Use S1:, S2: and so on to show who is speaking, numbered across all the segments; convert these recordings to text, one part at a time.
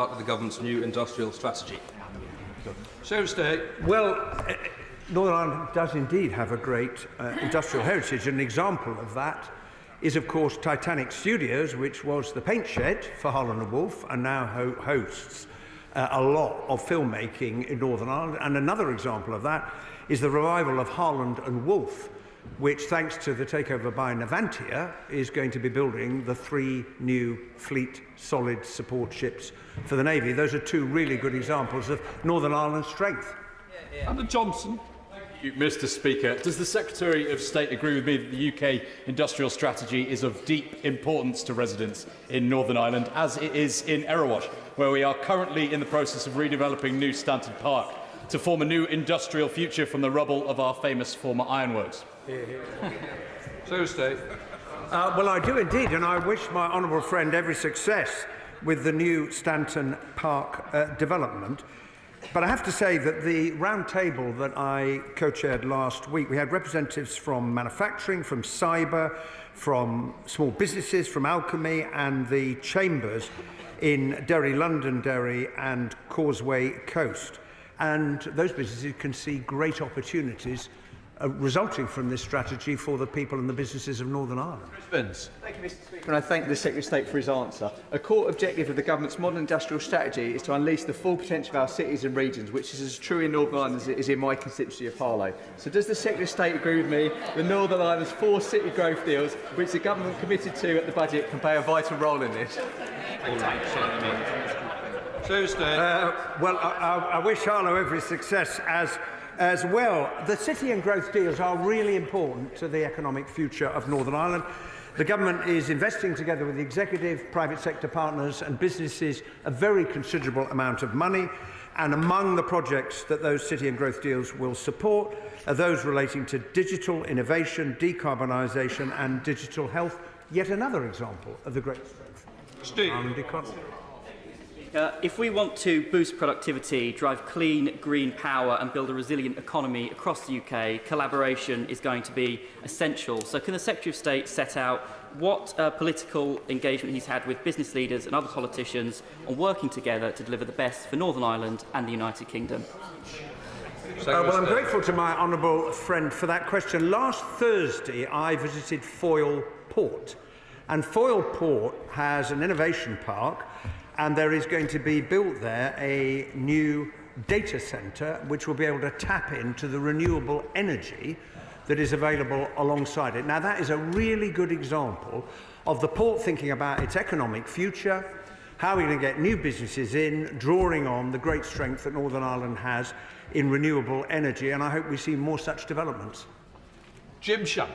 S1: Part of the government's new industrial strategy. So
S2: well, Northern Ireland does indeed have a great industrial heritage. An example of that is, of course, Titanic Studios, which was the paint shed for Harland and Wolff and now hosts a lot of filmmaking in Northern Ireland. And another example of that is the revival of Harland and Wolff, which, thanks to the takeover by Navantia, is going to be building the 3 new Fleet Solid support ships for the Navy. Those are 2 really good examples of Northern Ireland's strength.
S1: Under Johnson.
S3: Thank you, Mr. Speaker. Does the Secretary of State agree with me that the UK industrial strategy is of deep importance to residents in Northern Ireland, as it is in Erewash, where we are currently in the process of redeveloping New Stanton Park to form a new industrial future from the rubble of our famous former ironworks?
S2: Well, I do indeed, and I wish my honourable friend every success with the new Stanton Park development. But I have to say that the round table that I co-chaired last week, we had representatives from manufacturing, from cyber, from small businesses, from Alchemy and the chambers in Derry, Londonderry and Causeway Coast. And those businesses can see great opportunities resulting from this strategy for the people and the businesses of Northern Ireland.
S4: Thank you, Mr. Speaker, and I thank the Secretary of State for his answer. A core objective of the government's modern industrial strategy is to unleash the full potential of our cities and regions, which is as true in Northern Ireland as it is in my constituency of Harlow. So does the Secretary of State agree with me that Northern Ireland's 4 city growth deals, which the government committed to at the budget, can play a vital role in this?
S2: Well, I wish Harlow every success as well. The city and growth deals are really important to the economic future of Northern Ireland. The government is investing, together with the executive, private sector partners and businesses, a very considerable amount of money. And among the projects that those city and growth deals will support are those relating to digital innovation, decarbonisation and digital health. Yet another example of the great strength of the Ireland economy.
S5: If we want to boost productivity, drive clean, green power and build a resilient economy across the UK, collaboration is going to be essential. So can the Secretary of State set out what political engagement he's had with business leaders and other politicians on working together to deliver the best for Northern Ireland and the United Kingdom?
S2: Well, I'm grateful to my honourable friend for that question. Last Thursday, I visited Foyle Port. And Foyle Port has an innovation park, and there is going to be built there a new data centre which will be able to tap into the renewable energy that is available alongside it. Now, that is a really good example of the port thinking about its economic future, how we're going to get new businesses in, drawing on the great strength that Northern Ireland has in renewable energy, and I hope we see more such developments.
S1: Jim Shum.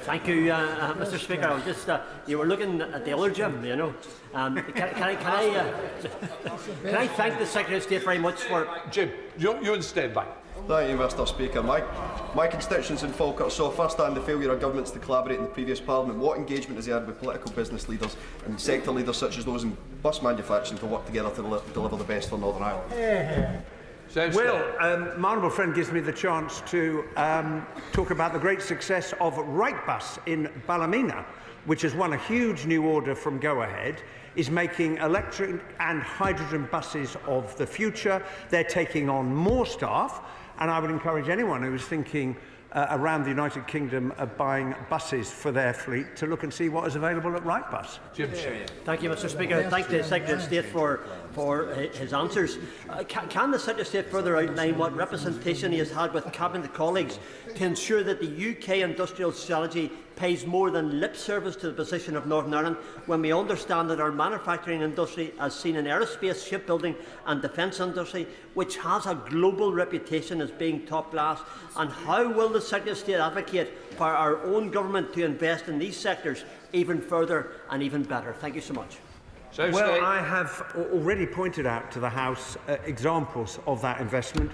S6: Thank you, Mr. Speaker. I was just, you were looking at the other Jim, you know. Can I thank the Secretary of State very much for...
S1: Jim, you instead, back.
S7: Thank you, Mr. Speaker. My constituents in Falkirk saw first-hand the failure of governments to collaborate in the previous Parliament. What engagement has he had with political business leaders and sector leaders such as those in bus manufacturing to work together to deliver the best for Northern Ireland?
S2: Well, my honourable friend gives me the chance to talk about the great success of Wrightbus in Ballymena, which has won a huge new order from Go Ahead, is making electric and hydrogen buses of the future. They're taking on more staff, and I would encourage anyone who is thinking around the United Kingdom of buying buses for their fleet to look and see what is available at Wrightbus.
S6: Thank you, Mr. Speaker. Thank the Secretary of State for his answers. Can the Secretary of State further outline what representation he has had with Cabinet colleagues to ensure that the UK industrial strategy pays more than lip service to the position of Northern Ireland, when we understand that our manufacturing industry, as seen in aerospace, shipbuilding and defence industry, which has a global reputation as being top class? And how will the Secretary of State advocate for our own government to invest in these sectors even further and even better? Thank you so much.
S2: Well, I have already pointed out to the House examples of that investment.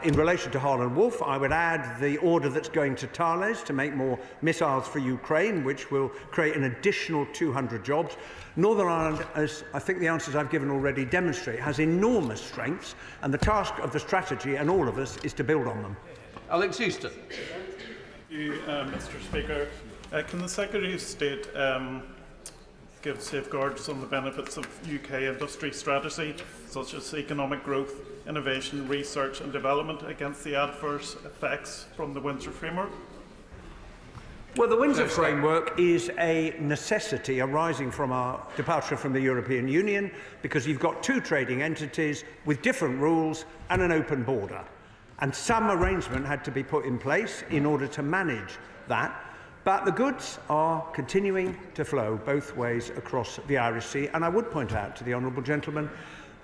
S2: In relation to Harland Wolff, I would add the order that's going to Thales to make more missiles for Ukraine, which will create an additional 200 jobs. Northern Ireland, as I think the answers I've given already demonstrate, has enormous strengths, and the task of the strategy and all of us is to build on them.
S1: Alex Easton.
S8: Thank you, Mr. Speaker. Can the Secretary of State give safeguards on the benefits of UK industry strategy, such as economic growth, innovation, research and development, against the adverse effects from the Windsor Framework?
S2: Well, the Windsor Framework is a necessity arising from our departure from the European Union, because you've got two trading entities with different rules and an open border. And some arrangement had to be put in place in order to manage that. But the goods are continuing to flow both ways across the Irish Sea. And I would point out to the honourable gentleman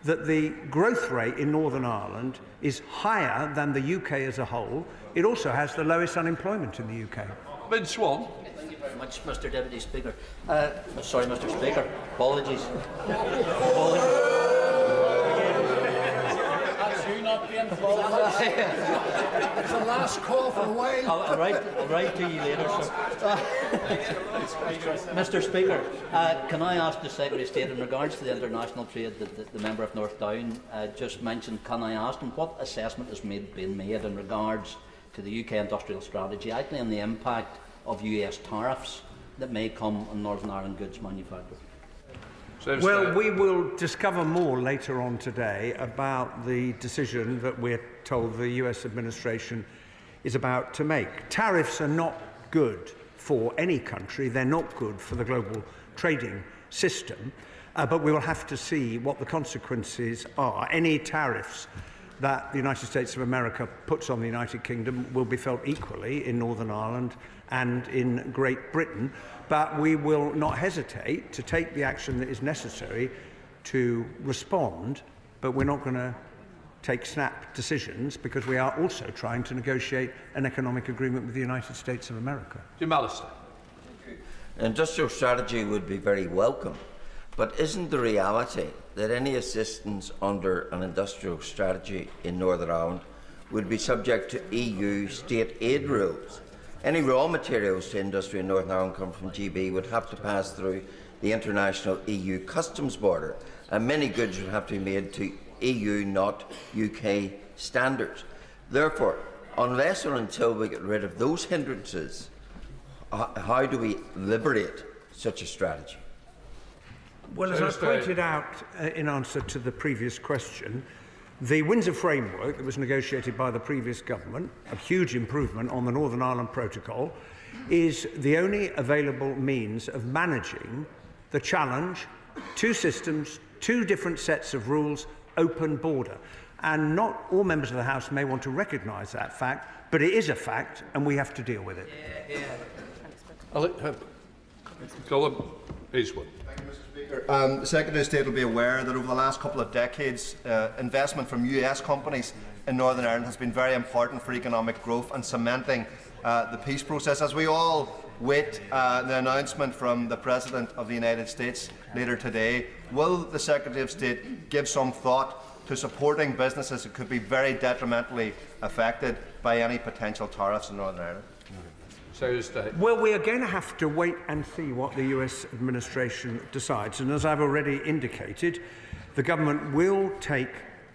S2: that the growth rate in Northern Ireland is higher than the UK as a whole. It also has the lowest unemployment in the UK.
S1: Lynn Swan.
S9: Thank you very much, Mr Deputy Speaker. Sorry, Mr Speaker. Apologies. That's you not being apologised.
S10: It's the last call for a while.
S9: I'll write to you later, sir. Mr Speaker, can I ask the Secretary of State, in regards to the international trade that the member of North Down just mentioned, can I ask him what assessment has been made in regards to the UK industrial strategy, actually, and the impact of US tariffs that may come on Northern Ireland goods manufacturers?
S2: Well, we will discover more later on today about the decision that we're told the US administration is about to make. Tariffs are not good for any country. They're not good for the global trading system. But we will have to see what the consequences are. Any tariffs that the United States of America puts on the United Kingdom will be felt equally in Northern Ireland and in Great Britain, but we will not hesitate to take the action that is necessary to respond, but we're not going to take snap decisions, because we are also trying to negotiate an economic agreement with the United States of America.
S1: Jim Allister.
S11: Industrial strategy would be very welcome, but isn't the reality that any assistance under an industrial strategy in Northern Ireland would be subject to EU state aid rules? Any raw materials to industry in Northern Ireland come from GB would have to pass through the international EU customs border, and many goods would have to be made to EU, not UK standards. Therefore, unless or until we get rid of those hindrances, how do we liberate such a strategy?
S2: Well, as I pointed out in answer to the previous question, the Windsor Framework that was negotiated by the previous government, a huge improvement on the Northern Ireland Protocol, is the only available means of managing the challenge: two systems, two different sets of rules, open border. And not all members of the House may want to recognise that fact, but it is a fact, and we have to deal with it.
S1: Colin Eastwood.
S7: The Secretary of State will be aware that over the last couple of decades, investment from US companies in Northern Ireland has been very important for economic growth and cementing the peace process. As we all wait the announcement from the President of the United States later today, will the Secretary of State give some thought to supporting businesses that could be very detrimentally affected by any potential tariffs in Northern Ireland?
S2: Well, we are going to have to wait and see what the US administration decides. And as I've already indicated, the government will take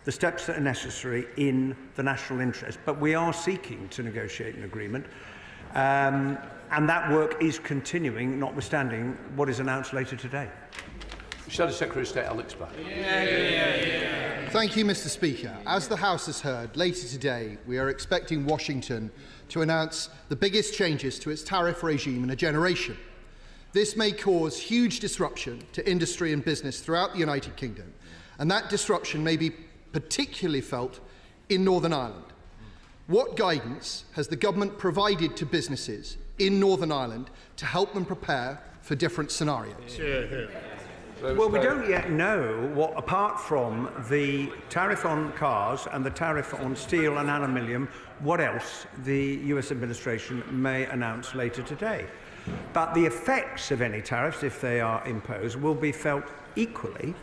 S2: the steps that are necessary in the national interest. But we are seeking to negotiate an agreement. And that work is continuing, notwithstanding what is announced later today.
S1: Shadow Secretary of State Alex Barr.
S10: Thank you, Mr Speaker. As the House has heard, later today we are expecting Washington to announce the biggest changes to its tariff regime in a generation. This may cause huge disruption to industry and business throughout the United Kingdom, and that disruption may be particularly felt in Northern Ireland. What guidance has the government provided to businesses in Northern Ireland to help them prepare for different scenarios?
S2: Well, we don't yet know what, apart from the tariff on cars and the tariff on steel and aluminium, what else the US administration may announce later today. But the effects of any tariffs, if they are imposed, will be felt equally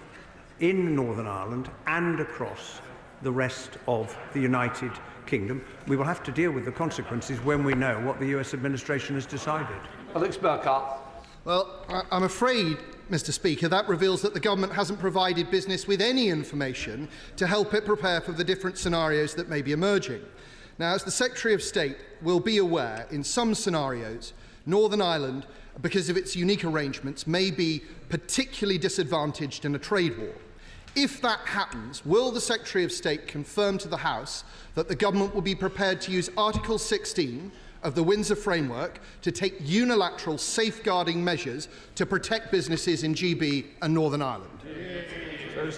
S2: in Northern Ireland and across the rest of the United Kingdom. We will have to deal with the consequences when we know what the US administration has decided.
S1: Alex Burkhardt.
S10: Well, I'm afraid, Mr Speaker, that reveals that the government hasn't provided business with any information to help it prepare for the different scenarios that may be emerging. Now, as the Secretary of State will be aware, in some scenarios, Northern Ireland because of its unique arrangements, may be particularly disadvantaged in a trade war. If that happens, will the Secretary of State confirm to the House that the government will be prepared to use Article 16 of the Windsor Framework to take unilateral safeguarding measures to protect businesses in GB and Northern Ireland?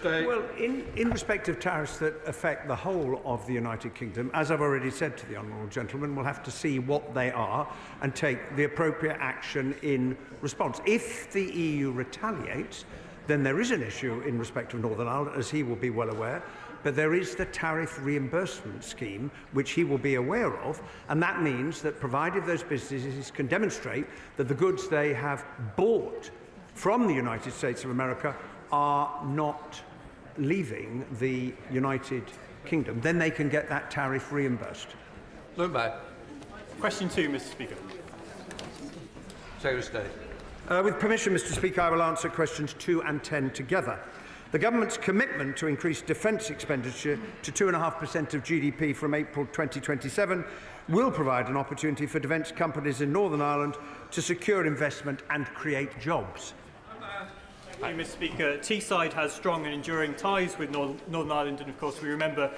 S2: Well, in respect of tariffs that affect the whole of the United Kingdom, as I've already said to the honourable gentleman, we'll have to see what they are and take the appropriate action in response. If the EU retaliates, then there is an issue in respect of Northern Ireland, as he will be well aware, but there is the tariff reimbursement scheme, which he will be aware of, and that means that provided those businesses can demonstrate that the goods they have bought from the United States of America are not leaving the United Kingdom, then they can get that tariff reimbursed.
S1: Lundberg.
S12: Question 2, Mr. Speaker.
S1: Secretary of State.
S2: With permission, Mr. Speaker, I will answer questions 2 and 10 together. The government's commitment to increase defence expenditure to 2.5% of GDP from April 2027 will provide an opportunity for defence companies in Northern Ireland to secure investment and create jobs.
S12: Thank you, Mr. Speaker. Teesside has strong and enduring ties with Northern Ireland, and of course we remember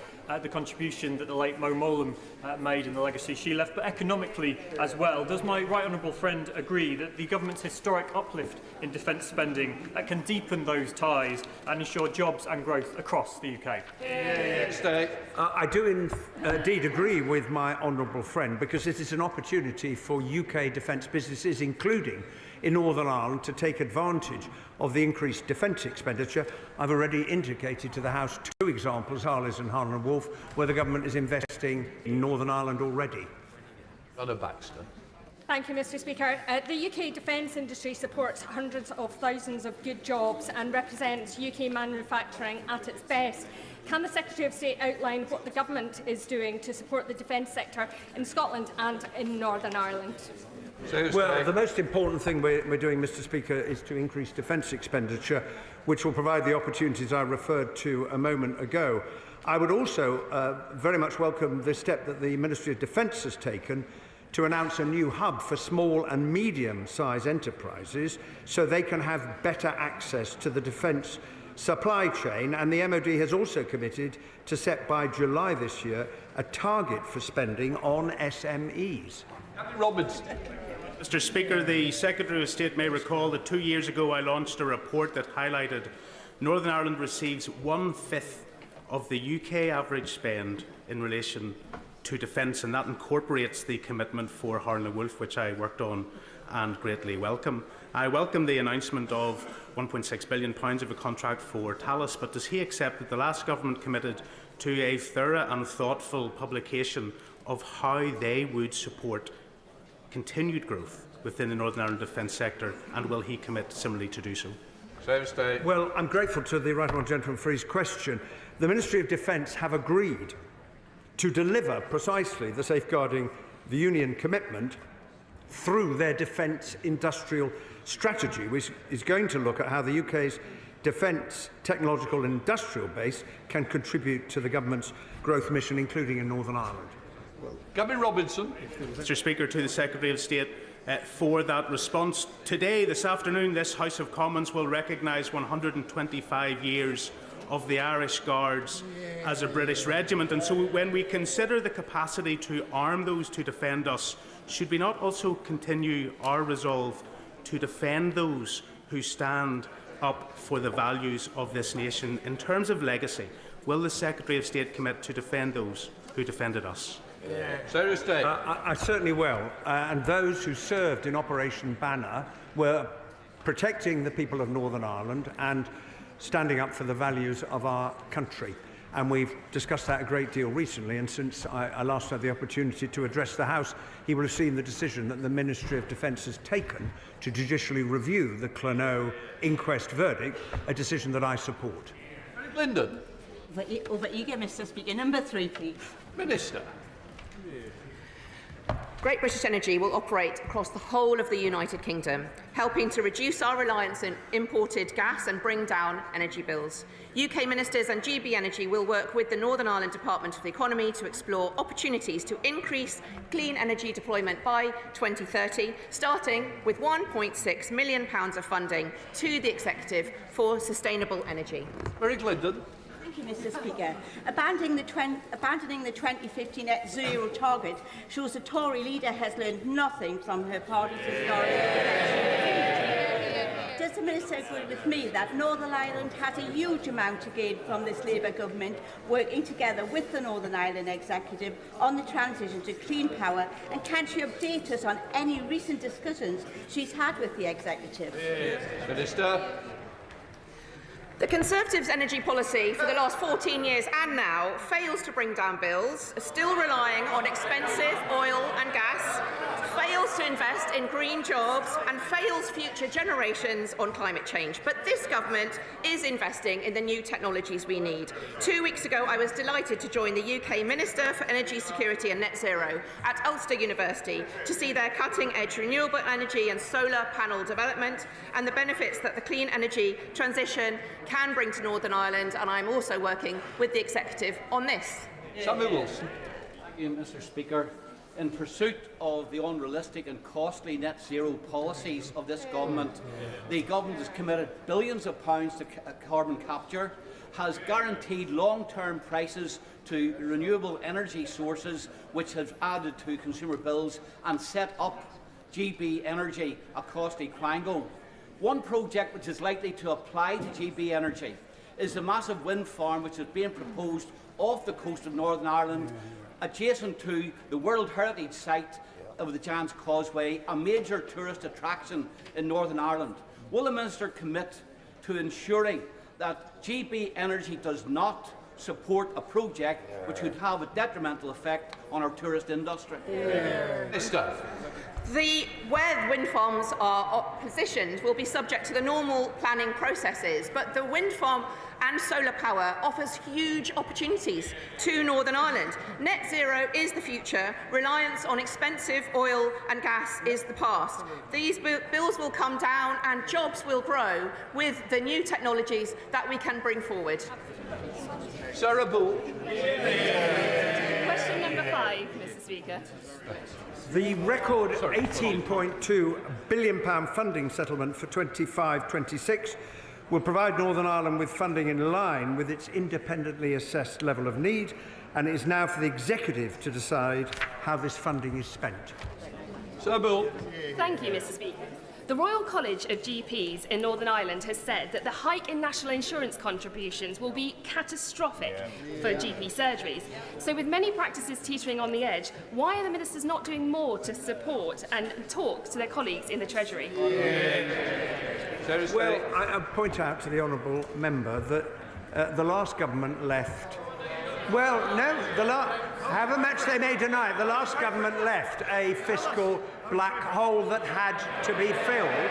S12: the contribution that the late Mo Mowlam made and the legacy she left, but economically as well. Does my right honourable friend agree that the government's historic uplift in defence spending can deepen those ties and ensure jobs and growth across the UK?
S2: I do indeed agree with my honourable friend, because it is an opportunity for UK defence businesses, including in Northern Ireland, to take advantage of the increased defence expenditure. I've already indicated to the House 2 examples, Harleys and Harland and Wolff, where the government is investing in Northern Ireland already.
S1: Baxter.
S13: Thank you, Mr. Speaker. The UK defence industry supports hundreds of thousands of good jobs and represents UK manufacturing at its best. Can the Secretary of State outline what the government is doing to support the defence sector in Scotland and in Northern Ireland?
S2: Well, the most important thing we're doing, Mr. Speaker, is to increase defence expenditure, which will provide the opportunities I referred to a moment ago. I would also very much welcome the step that the Ministry of Defence has taken to announce a new hub for small and medium-sized enterprises so they can have better access to the defence supply chain, and the MOD has also committed to set by July this year a target for spending on SMEs.
S1: Robertson.
S14: Mr. Speaker, the Secretary of State may recall that 2 years ago I launched a report that highlighted Northern Ireland receives 1/5 of the UK average spend in relation to defence, and that incorporates the commitment for Harland and Wolff, which I worked on and greatly welcome. I welcome the announcement of £1.6 billion of a contract for Talis, but does he accept that the last government committed to a thorough and thoughtful publication of how they would support continued growth within the Northern Ireland defence sector, and will he commit similarly to do so?
S2: Well, I'm grateful to the right honourable gentleman for his question. The Ministry of Defence have agreed to deliver precisely the safeguarding the Union commitment through their defence industrial strategy, which is going to look at how the UK's defence technological and industrial base can contribute to the government's growth mission, including in Northern Ireland.
S1: Gavin Robinson.
S14: Mr. Speaker, to the Secretary of State for that response. Today, this afternoon, this House of Commons will recognise 125 years of the Irish Guards as a British regiment, and so when we consider the capacity to arm those to defend us, should we not also continue our resolve to defend those who stand up for the values of this nation? In terms of legacy, will the Secretary of State commit to defend those who defended us?
S2: I certainly will. And those who served in Operation Banner were protecting the people of Northern Ireland and standing up for the values of our country. And we've discussed that a great deal recently, and since I last had the opportunity to address the House, he will have seen the decision that the Ministry of Defence has taken to judicially review the Clonaux inquest verdict, a decision that I support.
S1: Lyndon.
S15: Over eager, Mr. Speaker. Number 3, please.
S1: Minister.
S15: Great British Energy will operate across the whole of the United Kingdom, helping to reduce our reliance on imported gas and bring down energy bills. UK ministers and GB Energy will work with the Northern Ireland Department of the Economy to explore opportunities to increase clean energy deployment by 2030, starting with £1.6 million of funding to the Executive for sustainable energy.
S1: Mary Glendon.
S16: Thank you, Mr. Speaker. Abandoning the 2050 net zero target shows the Tory leader has learned nothing from her party's historic election. Does the Minister agree with me that Northern Ireland has a huge amount to gain from this Labour government working together with the Northern Ireland Executive on the transition to clean power, and can she update us on any recent discussions she's had with the Executive?
S1: Minister.
S15: The Conservatives' energy policy for the last 14 years and now fails to bring down bills, still relying on expensive oil and gas, fails to invest in green jobs and fails future generations on climate change. But this government is investing in the new technologies we need. 2 weeks ago, I was delighted to join the UK Minister for Energy Security and Net Zero at Ulster University to see their cutting-edge renewable energy and solar panel development and the benefits that the clean energy transition can bring to Northern Ireland, and I'm also working with the Executive on this.
S1: Samuel Wilson.
S9: Thank you, Mr. Speaker. In pursuit of the unrealistic and costly net zero policies of this government, the government has committed billions of pounds to carbon capture, has guaranteed long-term prices to renewable energy sources, which have added to consumer bills, and set up GB Energy, a costly quango. One project which is likely to apply to GB Energy is the massive wind farm which is being proposed off the coast of Northern Ireland, adjacent to the World Heritage Site of the Giant's Causeway, a major tourist attraction in Northern Ireland. Will the Minister commit to ensuring that GB Energy does not support a project which would have a detrimental effect on our tourist industry?
S1: Minister.
S15: Where wind farms are positioned will be subject to the normal planning processes, but the wind farm and solar power offers huge opportunities to Northern Ireland. Net zero is the future, reliance on expensive oil and gas is the past. These bills will come down and jobs will grow with the new technologies that we can bring forward.
S1: Sarah Bull.
S13: Question number 5, Mr. Speaker.
S2: The record £18.2 billion funding settlement for 25-26 will provide Northern Ireland with funding in line with its independently assessed level of need, and it is now for the Executive to decide how this funding is spent.
S1: Sir Bull.
S13: Thank you, Mr. Speaker. The Royal College of GPs in Northern Ireland has said that the hike in national insurance contributions will be catastrophic for GP surgeries. So with many practices teetering on the edge, why are the ministers not doing more to support and talk to their colleagues in the Treasury?
S2: Well, I point out to the honourable member that the last government left. Well, no, however much they may deny it, the last government left a fiscal black hole that had to be filled,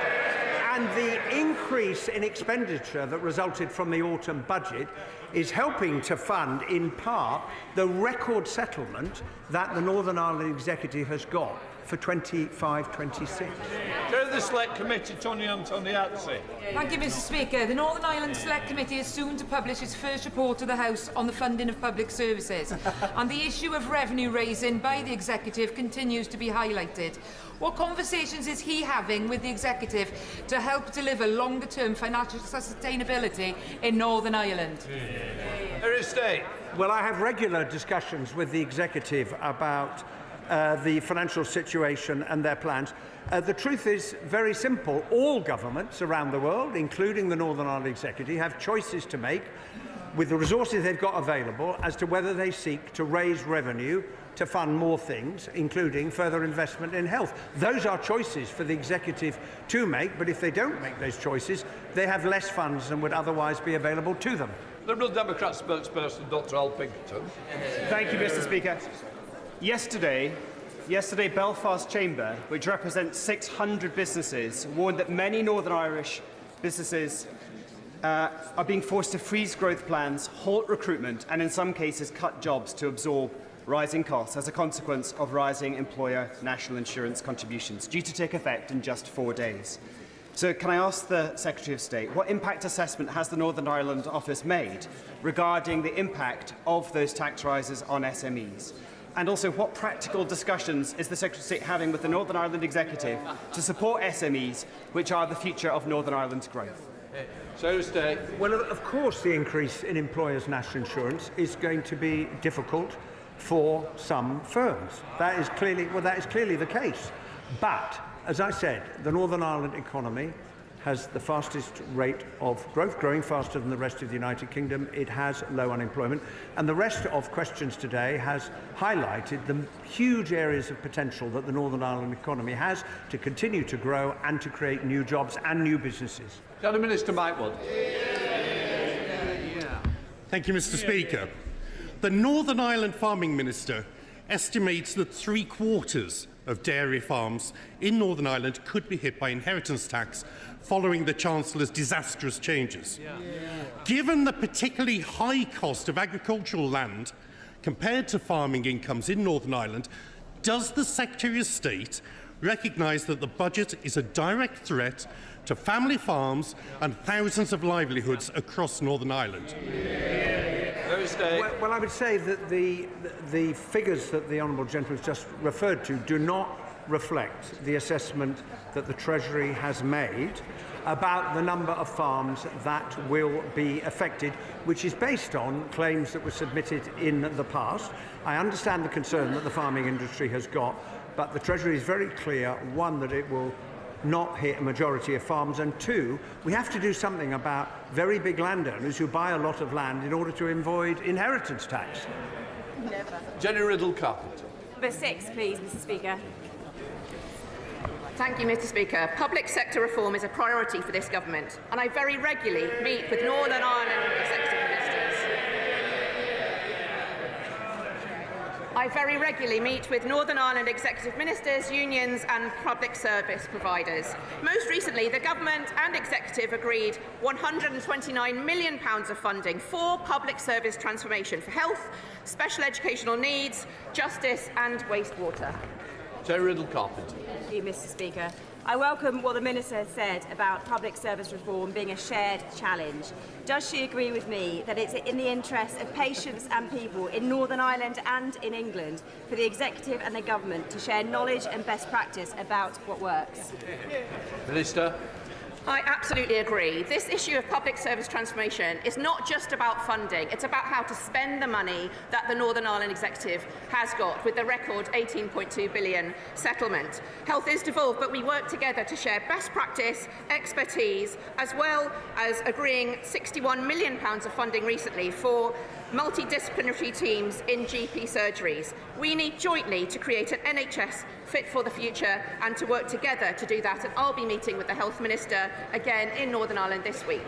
S2: and the increase in expenditure that resulted from the autumn budget is helping to fund, in part, the record settlement that the Northern Ireland Executive has got for 25-26.
S1: Chair of the Select Committee, Tony Antoniazzi.
S17: Thank you, Mr. Speaker. The Northern Ireland Select Committee is soon to publish its first report to the House on the funding of public services, and the issue of revenue raising by the Executive continues to be highlighted. What conversations is he having with the Executive to help deliver longer-term financial sustainability in Northern Ireland?
S2: Well, I have regular discussions with the Executive about the financial situation and their plans. The truth is very simple. All governments around the world, including the Northern Ireland Executive, have choices to make with the resources they've got available as to whether they seek to raise revenue to fund more things, including further investment in health. Those are choices for the Executive to make, but if they don't make those choices, they have less funds than would otherwise be available to them.
S1: Liberal Democrat spokesperson, Dr Al Pinkerton.
S18: Thank you, Mr. Speaker. Yesterday, Belfast Chamber, which represents 600 businesses, warned that many Northern Irish businesses are being forced to freeze growth plans, halt recruitment, and in some cases cut jobs to absorb rising costs as a consequence of rising employer national insurance contributions, due to take effect in just 4 days. So can I ask the Secretary of State, what impact assessment has the Northern Ireland office made regarding the impact of those tax rises on SMEs? And also, what practical discussions is the Secretary of State having with the Northern Ireland Executive to support SMEs, which are the future of Northern Ireland's growth?
S2: Well, of course, the increase in employers' national insurance is going to be difficult for some firms. That is clearly the case. But, as I said, the Northern Ireland economy has the fastest rate of growth, growing faster than the rest of the United Kingdom. It has low unemployment. And the rest of questions today has highlighted the huge areas of potential that the Northern Ireland economy has to continue to grow and to create new jobs and new businesses.
S19: Minister Mikewood.
S20: Thank you, Mr. Speaker. The Northern Ireland Farming Minister estimates that 3/4 of dairy farms in Northern Ireland could be hit by inheritance tax following the Chancellor's disastrous changes. Given the particularly high cost of agricultural land compared to farming incomes in Northern Ireland, does the Secretary of State recognise that the budget is a direct threat to family farms and thousands of livelihoods across Northern Ireland?
S2: Well, I would say that the figures that the Honourable Gentleman has just referred to do not reflect the assessment that the Treasury has made about the number of farms that will be affected, which is based on claims that were submitted in the past. I understand the concern that the farming industry has got, but the Treasury is very clear, one, that it will not hit a majority of farms, and two, we have to do something about very big landowners who buy a lot of land in order to avoid inheritance tax.
S19: Jenny Riddle-Carpenter.
S15: Number 6, please, Mr. Speaker. Thank you, Mr. Speaker. Public sector reform is a priority for this government, and I very regularly meet with Northern Ireland executive ministers. Unions and public service providers. Most recently, the government and executive agreed £129 million of funding for public service transformation for health, special educational needs, justice and wastewater.
S19: Jenny Riddle-Carpenter.
S21: Thank you, Mr. Speaker. I welcome what the Minister has said about public service reform being a shared challenge. Does she agree with me that it's in the interest of patients and people in Northern Ireland and in England for the Executive and the Government to share knowledge and best practice about what works?
S19: Minister.
S15: I absolutely agree. This issue of public service transformation is not just about funding, it's about how to spend the money that the Northern Ireland Executive has got with the record £18.2 billion settlement. Health is devolved, but we work together to share best practice, expertise, as well as agreeing £61 million of funding recently for multidisciplinary teams in GP surgeries. We need jointly to create an NHS fit for the future and to work together to do that. And I'll be meeting with the Health Minister again in Northern Ireland this week.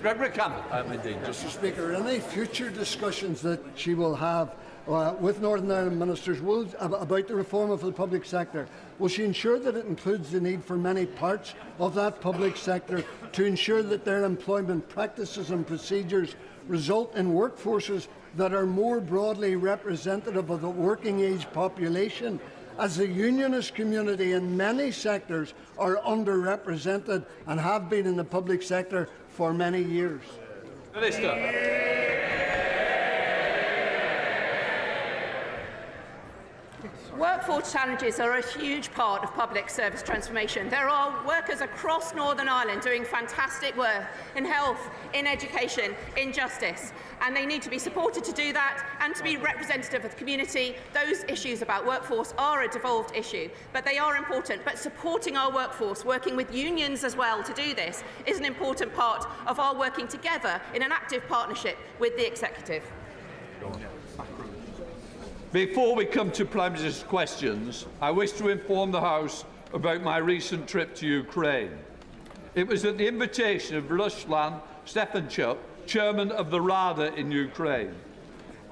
S22: Mr. Speaker, any future discussions that she will have with Northern Ireland ministers about the reform of the public sector, will she ensure that it includes the need for many parts of that public sector to ensure that their employment practices and procedures result in workforces that are more broadly representative of the working age population, as the unionist community in many sectors are underrepresented and have been in the public sector for many years?
S19: Minister.
S15: Workforce challenges are a huge part of public service transformation. There are workers across Northern Ireland doing fantastic work in health, in education, in justice, and they need to be supported to do that and to be representative of the community. Those issues about workforce are a devolved issue, but they are important. But supporting our workforce, working with unions as well to do this, is an important part of our working together in an active partnership with the Executive.
S19: Before we come to Prime Minister's questions, I wish to inform the House about my recent trip to Ukraine. It was at the invitation of Ruslan Stefanchuk, Chairman of the Rada in Ukraine.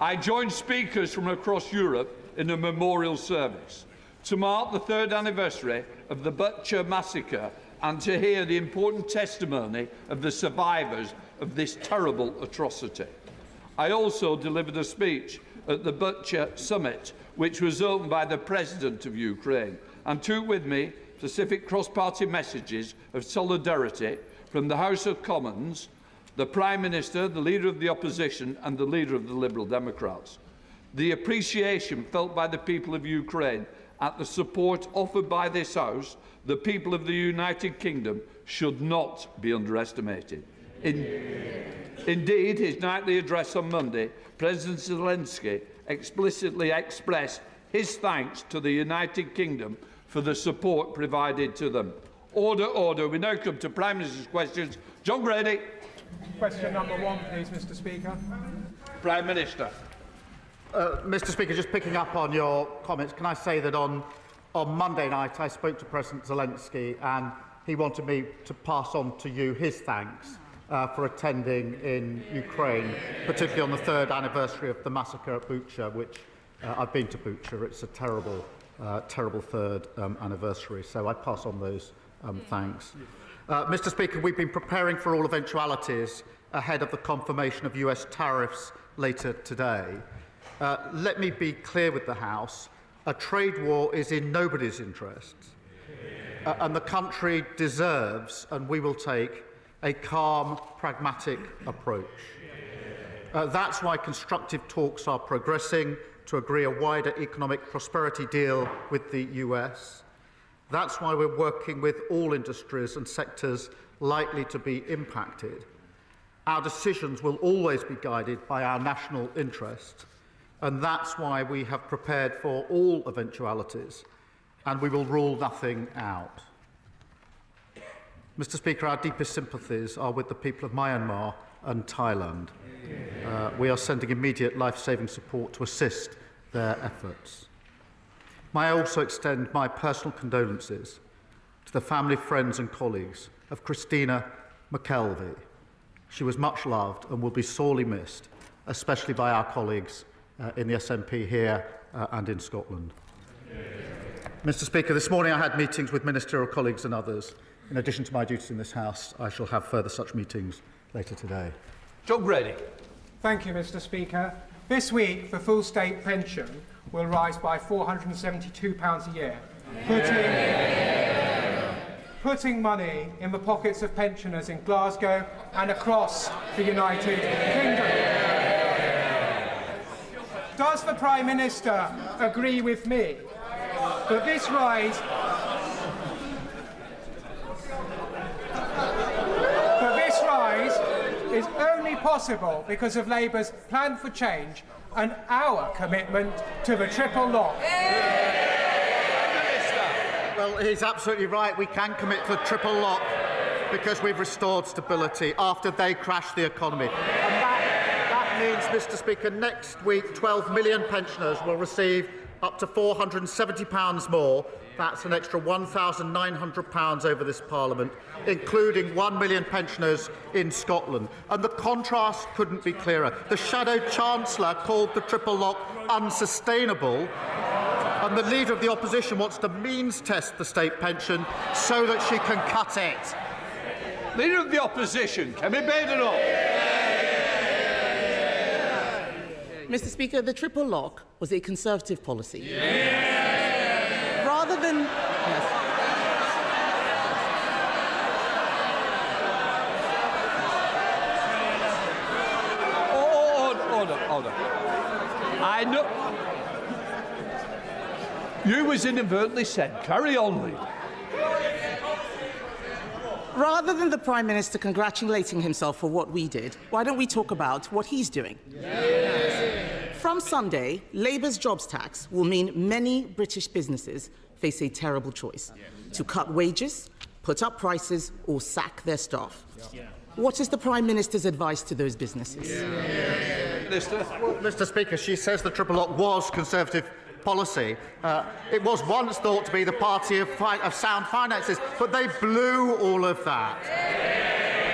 S19: I joined speakers from across Europe in a memorial service to mark the 3rd anniversary of the Bucha massacre and to hear the important testimony of the survivors of this terrible atrocity. I also delivered a speech at the Butcher Summit, which was opened by the President of Ukraine, and took with me specific cross-party messages of solidarity from the House of Commons, the Prime Minister, the Leader of the Opposition and the Leader of the Liberal Democrats. The appreciation felt by the people of Ukraine at the support offered by this House, the people of the United Kingdom, should not be underestimated. Indeed, his nightly address on Monday, President Zelensky explicitly expressed his thanks to the United Kingdom for the support provided to them. Order, order. We now come to Prime Minister's questions. John Grady.
S3: Question number 1, please, Mr. Speaker.
S19: Prime Minister.
S4: Mr. Speaker, just picking up on your comments, can I say that on Monday night I spoke to President Zelensky and he wanted me to pass on to you his thanks for attending in Ukraine, particularly on the 3rd anniversary of the massacre at Bucha, which I've been to Bucha. It's a terrible, terrible 3rd anniversary, so I pass on those thanks. Mr. Speaker, we've been preparing for all eventualities ahead of the confirmation of US tariffs later today. Let me be clear with the House. A trade war is in nobody's interests, and the country deserves, and we will take, a calm, pragmatic approach. That's why constructive talks are progressing to agree a wider economic prosperity deal with the US. That's why we're working with all industries and sectors likely to be impacted. Our decisions will always be guided by our national interest, and that's why we have prepared for all eventualities, and we will rule nothing out. Mr. Speaker, our deepest sympathies are with the people of Myanmar and Thailand. We are sending immediate life-saving support to assist their efforts. May I also extend my personal condolences to the family, friends and colleagues of Christina McKelvey. She was much loved and will be sorely missed, especially by our colleagues in the SNP here and in Scotland. Mr. Speaker, this morning I had meetings with ministerial colleagues and others. In addition to my duties in this House, I shall have further such meetings later today.
S19: John Grady.
S3: Thank you, Mr. Speaker. This week, the full state pension will rise by £472 a year, putting money in the pockets of pensioners in Glasgow and across the United Kingdom. Does the Prime Minister agree with me that this rise is only possible because of Labour's plan for change and our commitment to the triple lock?
S4: Well, he's absolutely right. We can commit to the triple lock because we've restored stability after they crashed the economy. And that means, Mr. Speaker, next week 12 million pensioners will receive up to £470 more. That's an extra £1,900 over this Parliament, including 1 million pensioners in Scotland. And the contrast couldn't be clearer. The Shadow Chancellor called the triple lock unsustainable, and the Leader of the Opposition wants to means test the state pension so that she can cut it.
S19: Leader of the Opposition, Kemi Badenoch.
S23: Mr. Speaker, the triple lock was a Conservative policy. Rather than...
S19: Order. I know... You was inadvertently said. Carry on, Leader.
S23: Rather than the Prime Minister congratulating himself for what we did, why don't we talk about what he's doing? From Sunday, Labour's jobs tax will mean many British businesses face a terrible choice: to cut wages, put up prices or sack their staff. What is the Prime Minister's advice to those businesses?
S4: Well, Mr. Speaker, she says the triple lock was Conservative policy. It was once thought to be the party of sound finances, but they blew all of that.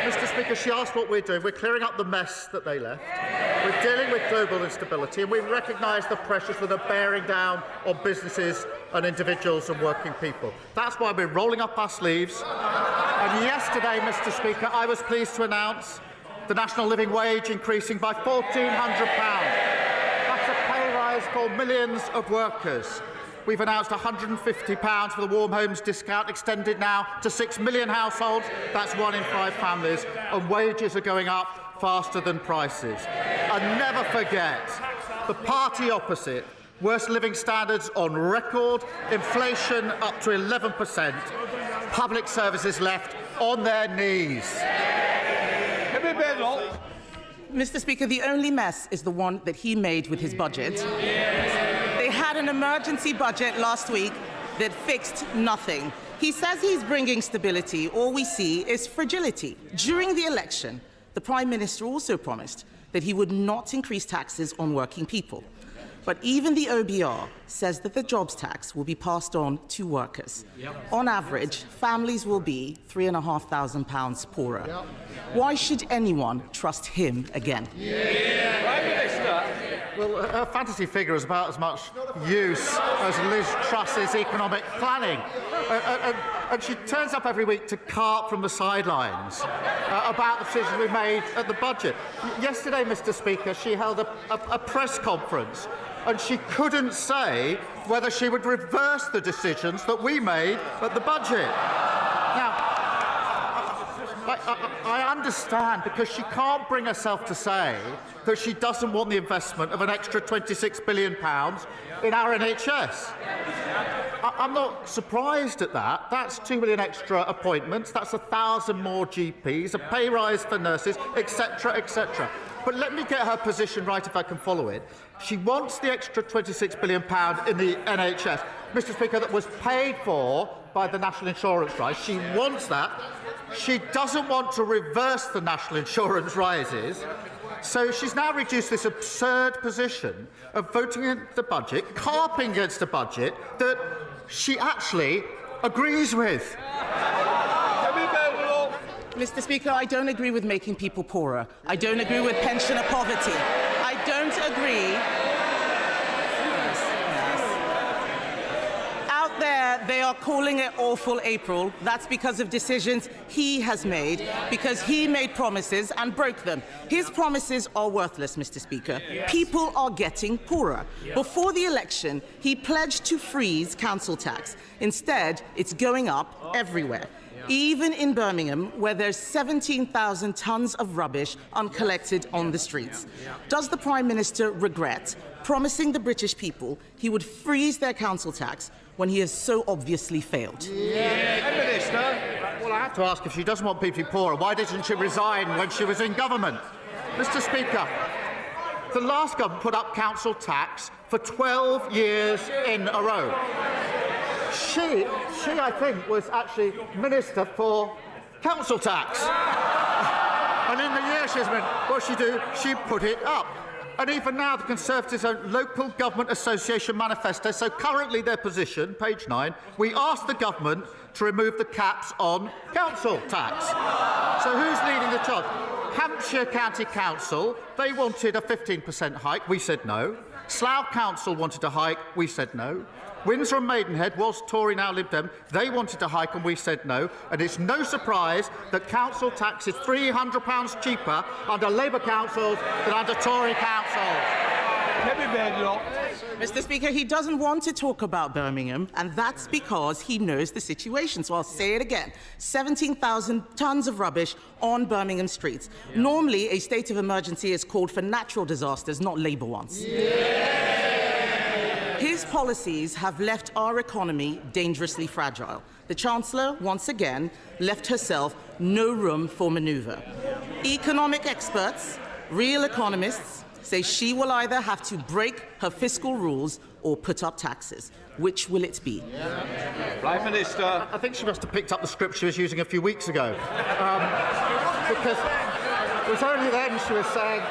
S4: Mr. Speaker, she asked what we're doing. We're clearing up the mess that they left. We're dealing with global instability, and we recognise the pressures that are bearing down on businesses and individuals and working people. That's why we're rolling up our sleeves. And yesterday, Mr. Speaker, I was pleased to announce the national living wage increasing by £1,400. That's a pay rise for millions of workers. We've announced £150 for the Warm Homes discount, extended now to 6 million households. That's 1 in 5 families. And wages are going up faster than prices. And never forget, the party opposite, worst living standards on record, inflation up to 11%, public services left on their knees.
S23: Mr. Speaker, the only mess is the one that he made with his budget. They had an emergency budget last week that fixed nothing. He says he's bringing stability. All we see is fragility. During the election, the Prime Minister also promised that he would not increase taxes on working people. But even the OBR says that the jobs tax will be passed on to workers. On average, families will be £3,500 poorer. Why should anyone trust him again?
S4: Prime Minister. Well, her fantasy figure is about as much use as Liz Truss's economic planning. And she turns up every week to carp from the sidelines about the decisions we made at the budget. Yesterday, Mr. Speaker, she held a press conference and she couldn't say whether she would reverse the decisions that we made at the budget. Now, I understand, because she can't bring herself to say that she doesn't want the investment of an extra £26 billion in our NHS. I'm not surprised at that. That's 2 million extra appointments, that's 1,000 more GPs, a pay rise for nurses, etc., etc. But let me get her position right if I can follow it. She wants the extra £26 billion in the NHS, Mr. Speaker, that was paid for by the national insurance rise. She wants that. She doesn't want to reverse the national insurance rises. So she's now reduced this absurd position of voting in the budget, carping against a budget that she actually agrees with.
S23: Mr. Speaker, I don't agree with making people poorer. I don't agree with pensioner poverty. I don't agree. Out there, they are calling it awful April. That's because of decisions he has made, because he made promises and broke them. His promises are worthless, Mr. Speaker. People are getting poorer. Before the election, he pledged to freeze council tax. Instead, it's going up everywhere. Even in Birmingham, where there's 17,000 tonnes of rubbish uncollected on the streets. Does the Prime Minister regret promising the British people he would freeze their council tax when he has so obviously failed?
S4: Prime Minister. Well, I have to ask, if she doesn't want people poorer, why didn't she resign when she was in government? Mr. Speaker, the last government put up council tax for 12 years in a row. She, I think, was actually Minister for Council Tax. And in the year she's been, what she do? She put it up. And even now, the Conservatives' own Local Government Association manifesto, so currently their position, page 9, we asked the government to remove the caps on council tax. So who's leading the charge? Hampshire County Council, they wanted a 15% hike, we said no. Slough Council wanted a hike, we said no. Windsor and Maidenhead was Tory, now Lib Dem. They wanted to hike and we said no. And it's no surprise that council tax is £300 cheaper under Labour councils than under Tory councils.
S23: Mr. Speaker, he doesn't want to talk about Birmingham, and that's because he knows the situation. So I'll say it again. 17,000 tonnes of rubbish on Birmingham streets. Normally, a state of emergency is called for natural disasters, not Labour ones. His policies have left our economy dangerously fragile. The Chancellor, once again, left herself no room for manoeuvre. Economic experts, real economists, say she will either have to break her fiscal rules or put up taxes. Which will it be?
S4: Prime Minister. I think she must have picked up the script she was using a few weeks ago. Because it was only then she was saying,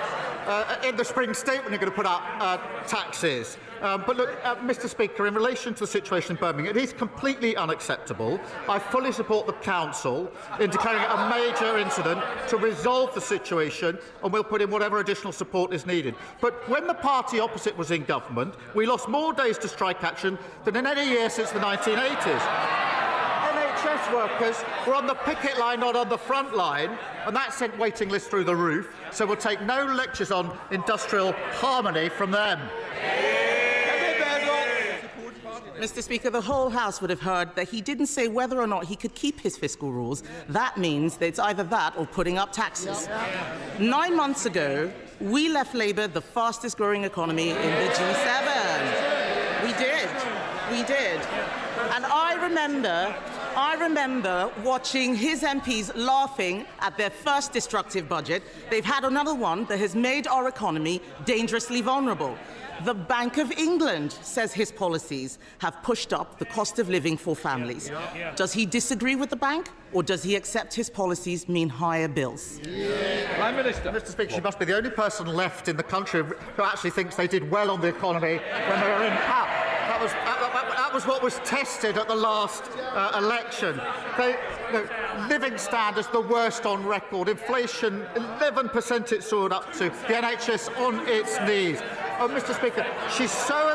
S4: in the spring statement, you're going to put up taxes. But look, Mr. Speaker, in relation to the situation in Birmingham, it is completely unacceptable. I fully support the Council in declaring it a major incident to resolve the situation, and we'll put in whatever additional support is needed. But when the party opposite was in government, we lost more days to strike action than in any year since the 1980s. NHS workers were on the picket line, not on the front line, and that sent waiting lists through the roof, so we'll take no lectures on industrial harmony from them.
S23: Mr. Speaker, the whole House would have heard that he didn't say whether or not he could keep his fiscal rules. That means that it's either that or putting up taxes. 9 months ago, we left Labour the fastest growing economy in the G7. We did. And I remember watching his MPs laughing at their first destructive budget. They've had another one that has made our economy dangerously vulnerable. The Bank of England says his policies have pushed up the cost of living for families. Does he disagree with the bank, or does he accept his policies mean higher bills?
S4: Prime Minister. Mr. Speaker, she must be the only person left in the country who actually thinks they did well on the economy when they were in power. That was what was tested at the last election. Living standards the worst on record. Inflation, 11% it soared up to. The NHS on its knees. Oh, Mr. Speaker, she's so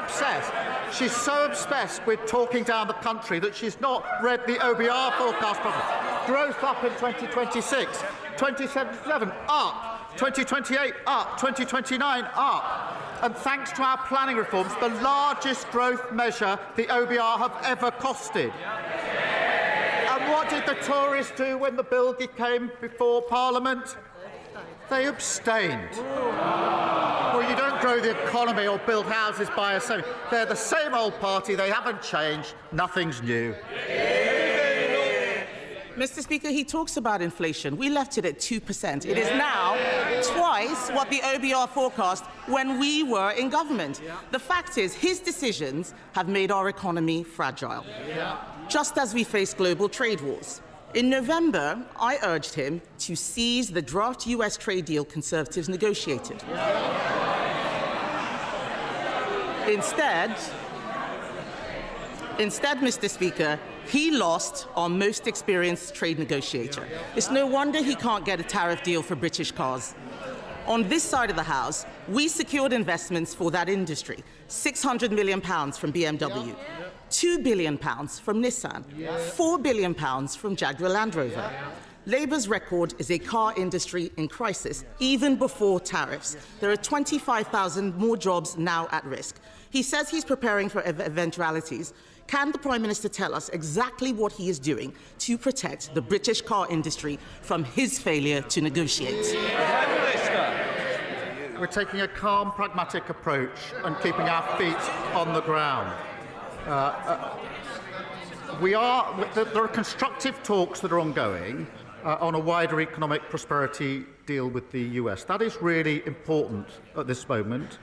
S4: obsessed with talking down the country that she's not read the OBR forecast properly. Growth up in 2026, 2027 up, 2028 up, 2029 up. And thanks to our planning reforms, the largest growth measure the OBR have ever costed. And what did the Tories do when the bill came before Parliament? They abstained. Well, you don't grow the economy or build houses by yourself. They're the same old party. They haven't changed. Nothing's new.
S23: Mr. Speaker, he talks about inflation. We left it at 2%. It is now twice what the OBR forecast when we were in government. The fact is, his decisions have made our economy fragile, just as we face global trade wars. In November, I urged him to seize the draft US trade deal Conservatives negotiated. Instead, Mr. Speaker, he lost our most experienced trade negotiator. It's no wonder he can't get a tariff deal for British cars. On this side of the House, we secured investments for that industry, £600 million from BMW, £2 billion from Nissan, £4 billion from Jaguar Land Rover. Labour's record is a car industry in crisis, even before tariffs. There are 25,000 more jobs now at risk. He says he's preparing for eventualities. Can the Prime Minister tell us exactly what he is doing to protect the British car industry from his failure to negotiate?
S4: We're taking a calm, pragmatic approach and keeping our feet on the ground. There are constructive talks that are ongoing on a wider economic prosperity deal with the US. That is really important at this moment.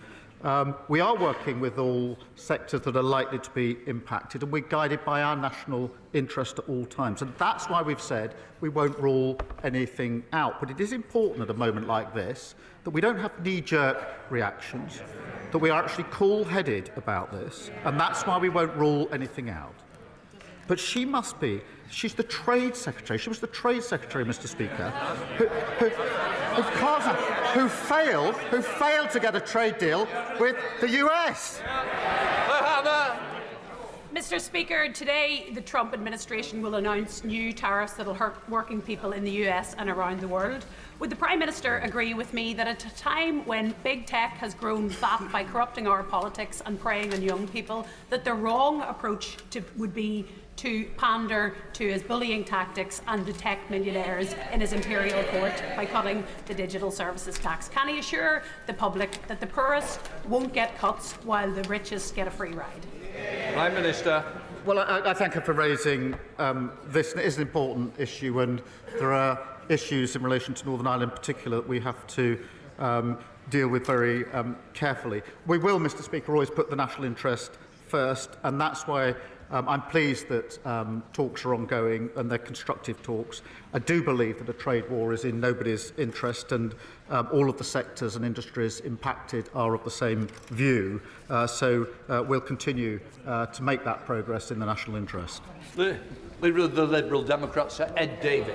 S4: We are working with all sectors that are likely to be impacted, and we're guided by our national interest at all times. And that's why we've said we won't rule anything out. But it is important at a moment like this that we don't have knee-jerk reactions, that we are actually cool-headed about this, and that's why we won't rule anything out. But she must be. She's the Trade Secretary. She was the Trade Secretary, Mr. Speaker, who failed to get a trade deal with the US.
S5: Mr. Speaker, today the Trump administration will announce new tariffs that will hurt working people in the US and around the world. Would the Prime Minister agree with me that at a time when big tech has grown fat by corrupting our politics and preying on young people, that the wrong approach would be to pander to his bullying tactics and the tech millionaires in his imperial court by cutting the digital services tax? Can he assure the public that the poorest won't get cuts while the richest get a free ride?
S19: Prime Minister.
S4: Well, I thank her for raising this. It is an important issue, and there are issues in relation to Northern Ireland in particular that we have to deal with very carefully. We will, Mr. Speaker, always put the national interest first, and that's why I'm pleased that talks are ongoing and they're constructive talks. I do believe that a trade war is in nobody's interest, and all of the sectors and industries impacted are of the same view. So we'll continue to make that progress in the national interest.
S19: The Leader of the Liberal Democrats, Sir Ed Davey.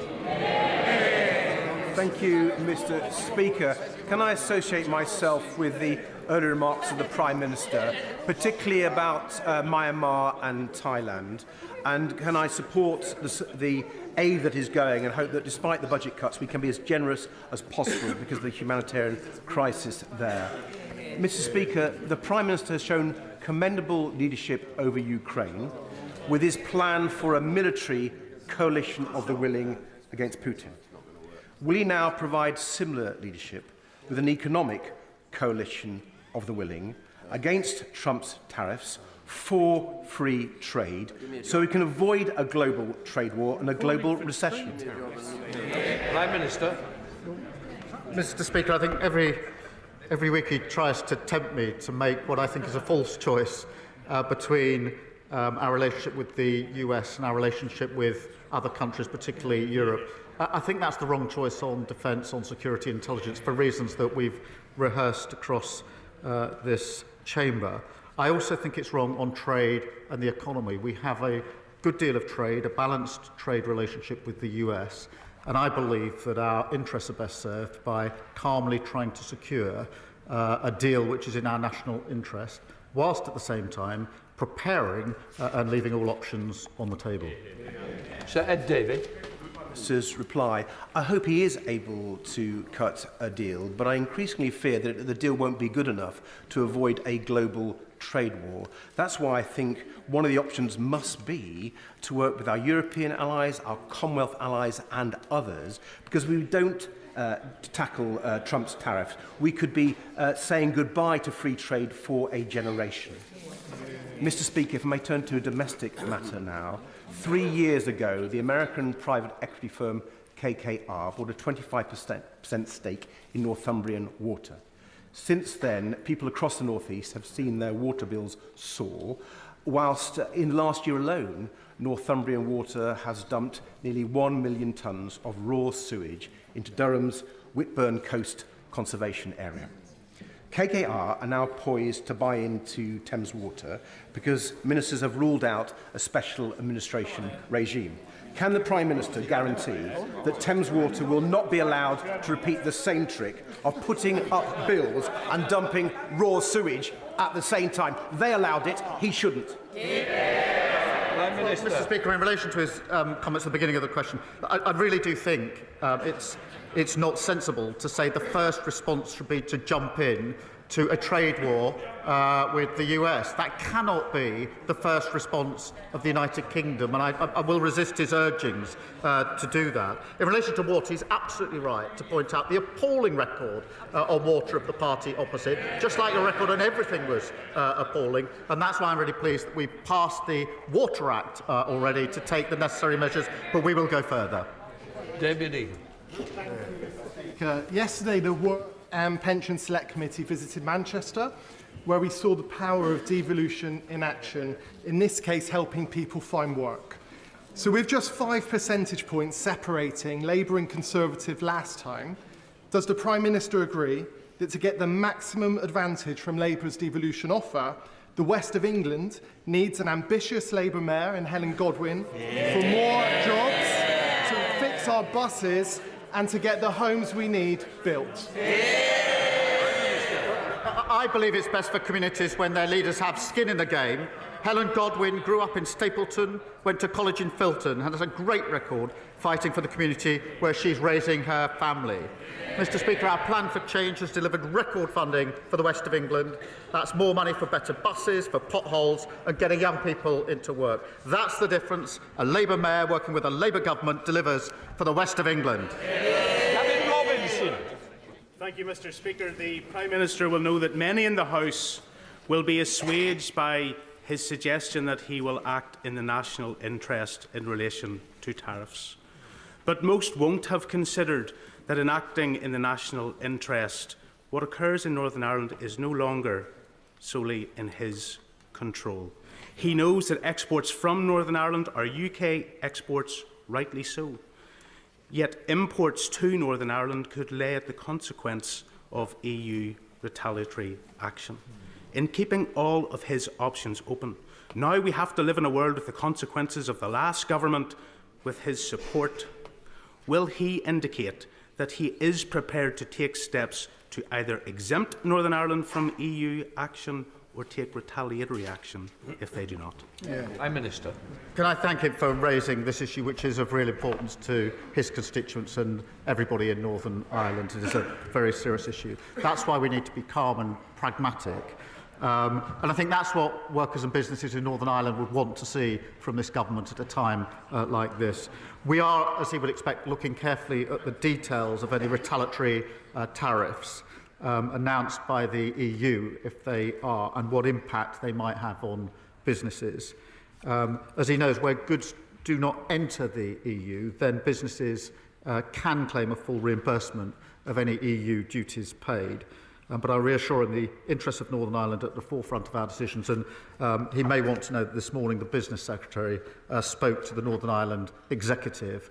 S6: Thank you, Mr. Speaker. Can I associate myself with the earlier remarks of the Prime Minister, particularly about Myanmar and Thailand? And can I support the aid that is going and hope that despite the budget cuts we can be as generous as possible because of the humanitarian crisis there? Mr. Speaker, the Prime Minister has shown commendable leadership over Ukraine with his plan for a military coalition of the willing against Putin. Will he now provide similar leadership with an economic coalition of the willing against Trump's tariffs for free trade so we can avoid a global trade war and a global recession?
S19: Prime Minister.
S4: Mr. Speaker, I think every week he tries to tempt me to make what I think is a false choice between our relationship with the US and our relationship with other countries, particularly Europe. I think that's the wrong choice on defence, on security and intelligence, for reasons that we've rehearsed across this chamber. I also think it's wrong on trade and the economy. We have a good deal of trade, a balanced trade relationship with the US, and I believe that our interests are best served by calmly trying to secure a deal which is in our national interest, whilst at the same time preparing and leaving all options on the table.
S19: Sir Ed Davey.
S6: Minister's reply. I hope he is able to cut a deal, but I increasingly fear that the deal won't be good enough to avoid a global trade war. That's why I think one of the options must be to work with our European allies, our Commonwealth allies and others, because if we don't tackle Trump's tariffs, we could be saying goodbye to free trade for a generation. Mr. Speaker, if I may turn to a domestic matter now. 3 years ago, the American private equity firm KKR bought a 25% stake in Northumbrian Water. Since then, people across the North East have seen their water bills soar, whilst in last year alone, Northumbrian Water has dumped nearly 1 million tonnes of raw sewage into Durham's Whitburn Coast Conservation Area. KKR are now poised to buy into Thames Water because ministers have ruled out a special administration regime. Can the Prime Minister guarantee that Thames Water will not be allowed to repeat the same trick of putting up bills and dumping raw sewage at the same time? They allowed it, he shouldn't.
S4: Mr. Speaker, in relation to his comments at the beginning of the question, I really do think it's not sensible to say the first response should be to jump in to a trade war with the US. That cannot be the first response of the United Kingdom, and I will resist his urgings to do that. In relation to water, he's absolutely right to point out the appalling record on water of the party opposite, just like your record on everything was appalling, and that's why I'm really pleased that we passed the Water Act already to take the necessary measures, but we will go further.
S19: David Egan.
S8: Yesterday, the Work and Pension Select Committee visited Manchester, where we saw the power of devolution in action, in this case helping people find work. So with just 5 percentage points separating Labour and Conservative last time, does the Prime Minister agree that to get the maximum advantage from Labour's devolution offer, the West of England needs an ambitious Labour mayor in Helen Godwin for more jobs, to fix our buses and to get the homes we need built?
S4: I believe it's best for communities when their leaders have skin in the game. Helen Godwin grew up in Stapleton, went to college in Filton, and has a great record fighting for the community where she's raising her family. Mr. Speaker, our plan for change has delivered record funding for the West of England. That's more money for better buses, for potholes, and getting young people into work. That's the difference a Labour mayor working with a Labour government delivers for the West of England.
S14: Thank you, Mr. Speaker. The Prime Minister will know that many in the House will be assuaged by his suggestion that he will act in the national interest in relation to tariffs. But most won't have considered that in acting in the national interest, what occurs in Northern Ireland is no longer solely in his control. He knows that exports from Northern Ireland are UK exports, rightly so. Yet imports to Northern Ireland could lay at the consequence of EU retaliatory action. In keeping all of his options open, now we have to live in a world with the consequences of the last government with his support. Will he indicate that he is prepared to take steps to either exempt Northern Ireland from EU action or take retaliatory action if they do not?
S19: Prime Minister.
S4: Can I thank him for raising this issue, which is of real importance to his constituents and everybody in Northern Ireland. It is a very serious issue. That's why we need to be calm and pragmatic. And I think that's what workers and businesses in Northern Ireland would want to see from this government at a time like this. We are, as he would expect, looking carefully at the details of any retaliatory tariffs announced by the EU, if they are, and what impact they might have on businesses. As he knows, where goods do not enter the EU, then businesses can claim a full reimbursement of any EU duties paid. But I reassure in the interests of Northern Ireland at the forefront of our decisions, and he may want to know that this morning the Business Secretary spoke to the Northern Ireland Executive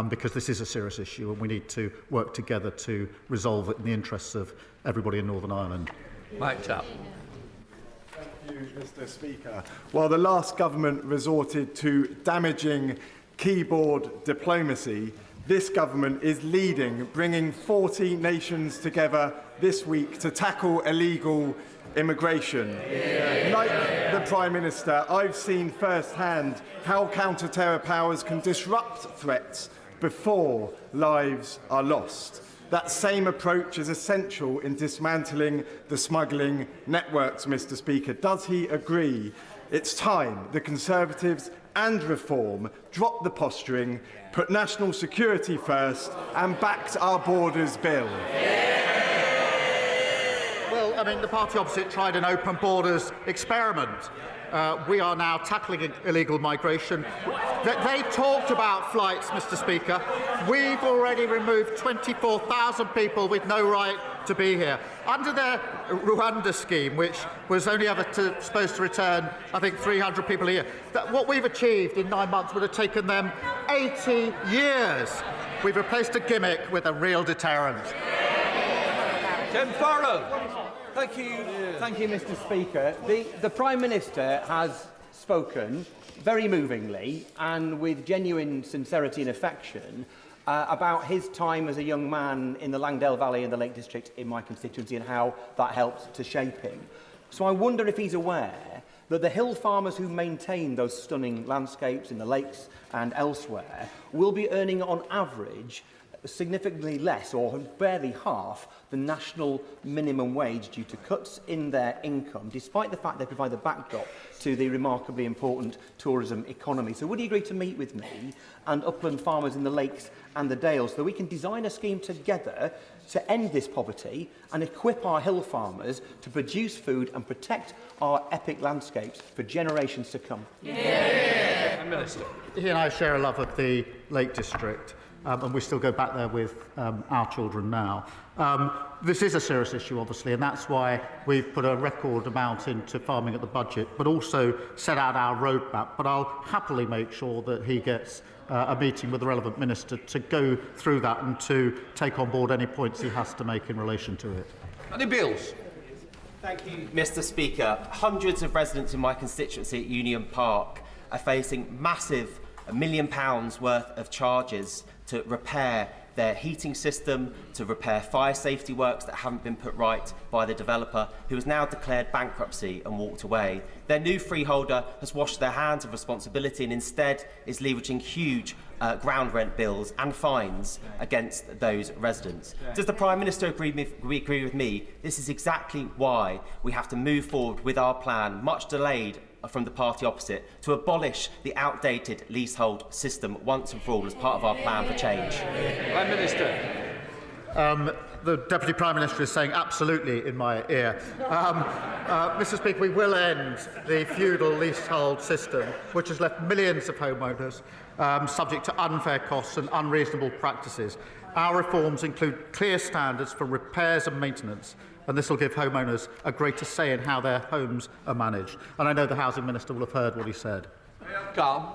S4: because this is a serious issue and we need to work together to resolve it in the interests of everybody in Northern Ireland.
S19: Mike Tapp.
S7: Thank you, Mr. Speaker. While the last government resorted to damaging keyboard diplomacy, this government is leading, bringing 40 nations together this week to tackle illegal immigration. Like the Prime Minister, I've seen firsthand how counter-terror powers can disrupt threats before lives are lost. That same approach is essential in dismantling the smuggling networks, Mr. Speaker. Does he agree it's time the Conservatives and Reform dropped the posturing, put national security first and backed our borders bill?
S4: Well, I mean, the party opposite tried an open borders experiment. We are now tackling illegal migration. They talked about flights, Mr. Speaker. We've already removed 24,000 people with no right to be here. Under their Rwanda scheme, which was only ever supposed to return, I think, 300 people a year, what we've achieved in 9 months would have taken them 80 years. We've replaced a gimmick with a real deterrent.
S19: Tim Farron.
S10: Thank you, Mr. Speaker. The Prime Minister has spoken very movingly and with genuine sincerity and affection about his time as a young man in the Langdale Valley and the Lake District in my constituency and how that helped to shape him. So I wonder if he's aware that the hill farmers who maintain those stunning landscapes in the lakes and elsewhere will be earning on average significantly less or barely half the national minimum wage due to cuts in their income, despite the fact they provide the backdrop to the remarkably important tourism economy. So would he agree to meet with me and upland farmers in the lakes and the dales so that we can design a scheme together to end this poverty and equip our hill farmers to produce food and protect our epic landscapes for generations to come?
S4: Yeah. Minister. He and I share a love of the Lake District. And we still go back there with our children now. This is a serious issue, obviously, and that's why we've put a record amount into farming at the budget, but also set out our roadmap. But I'll happily make sure that he gets a meeting with the relevant minister to go through that and to take on board any points he has to make in relation to it.
S19: Any bills?
S11: Thank you, Mr. Speaker. Hundreds of residents in my constituency at Union Park are facing massive £1 million worth of charges to repair their heating system, to repair fire safety works that haven't been put right by the developer, who has now declared bankruptcy and walked away. Their new freeholder has washed their hands of responsibility and instead is leveraging huge ground rent bills and fines against those residents. Does the Prime Minister agree with me? This is exactly why we have to move forward with our plan, much delayed from the party opposite, to abolish the outdated leasehold system once and for all as part of our plan for change.
S19: Prime Minister.
S4: The Deputy Prime Minister is saying absolutely in my ear. Mr. Speaker, we will end the feudal leasehold system, which has left millions of homeowners subject to unfair costs and unreasonable practices. Our reforms include clear standards for repairs and maintenance, and this will give homeowners a greater say in how their homes are managed. And I know the Housing Minister will have heard what he said.
S19: Calm.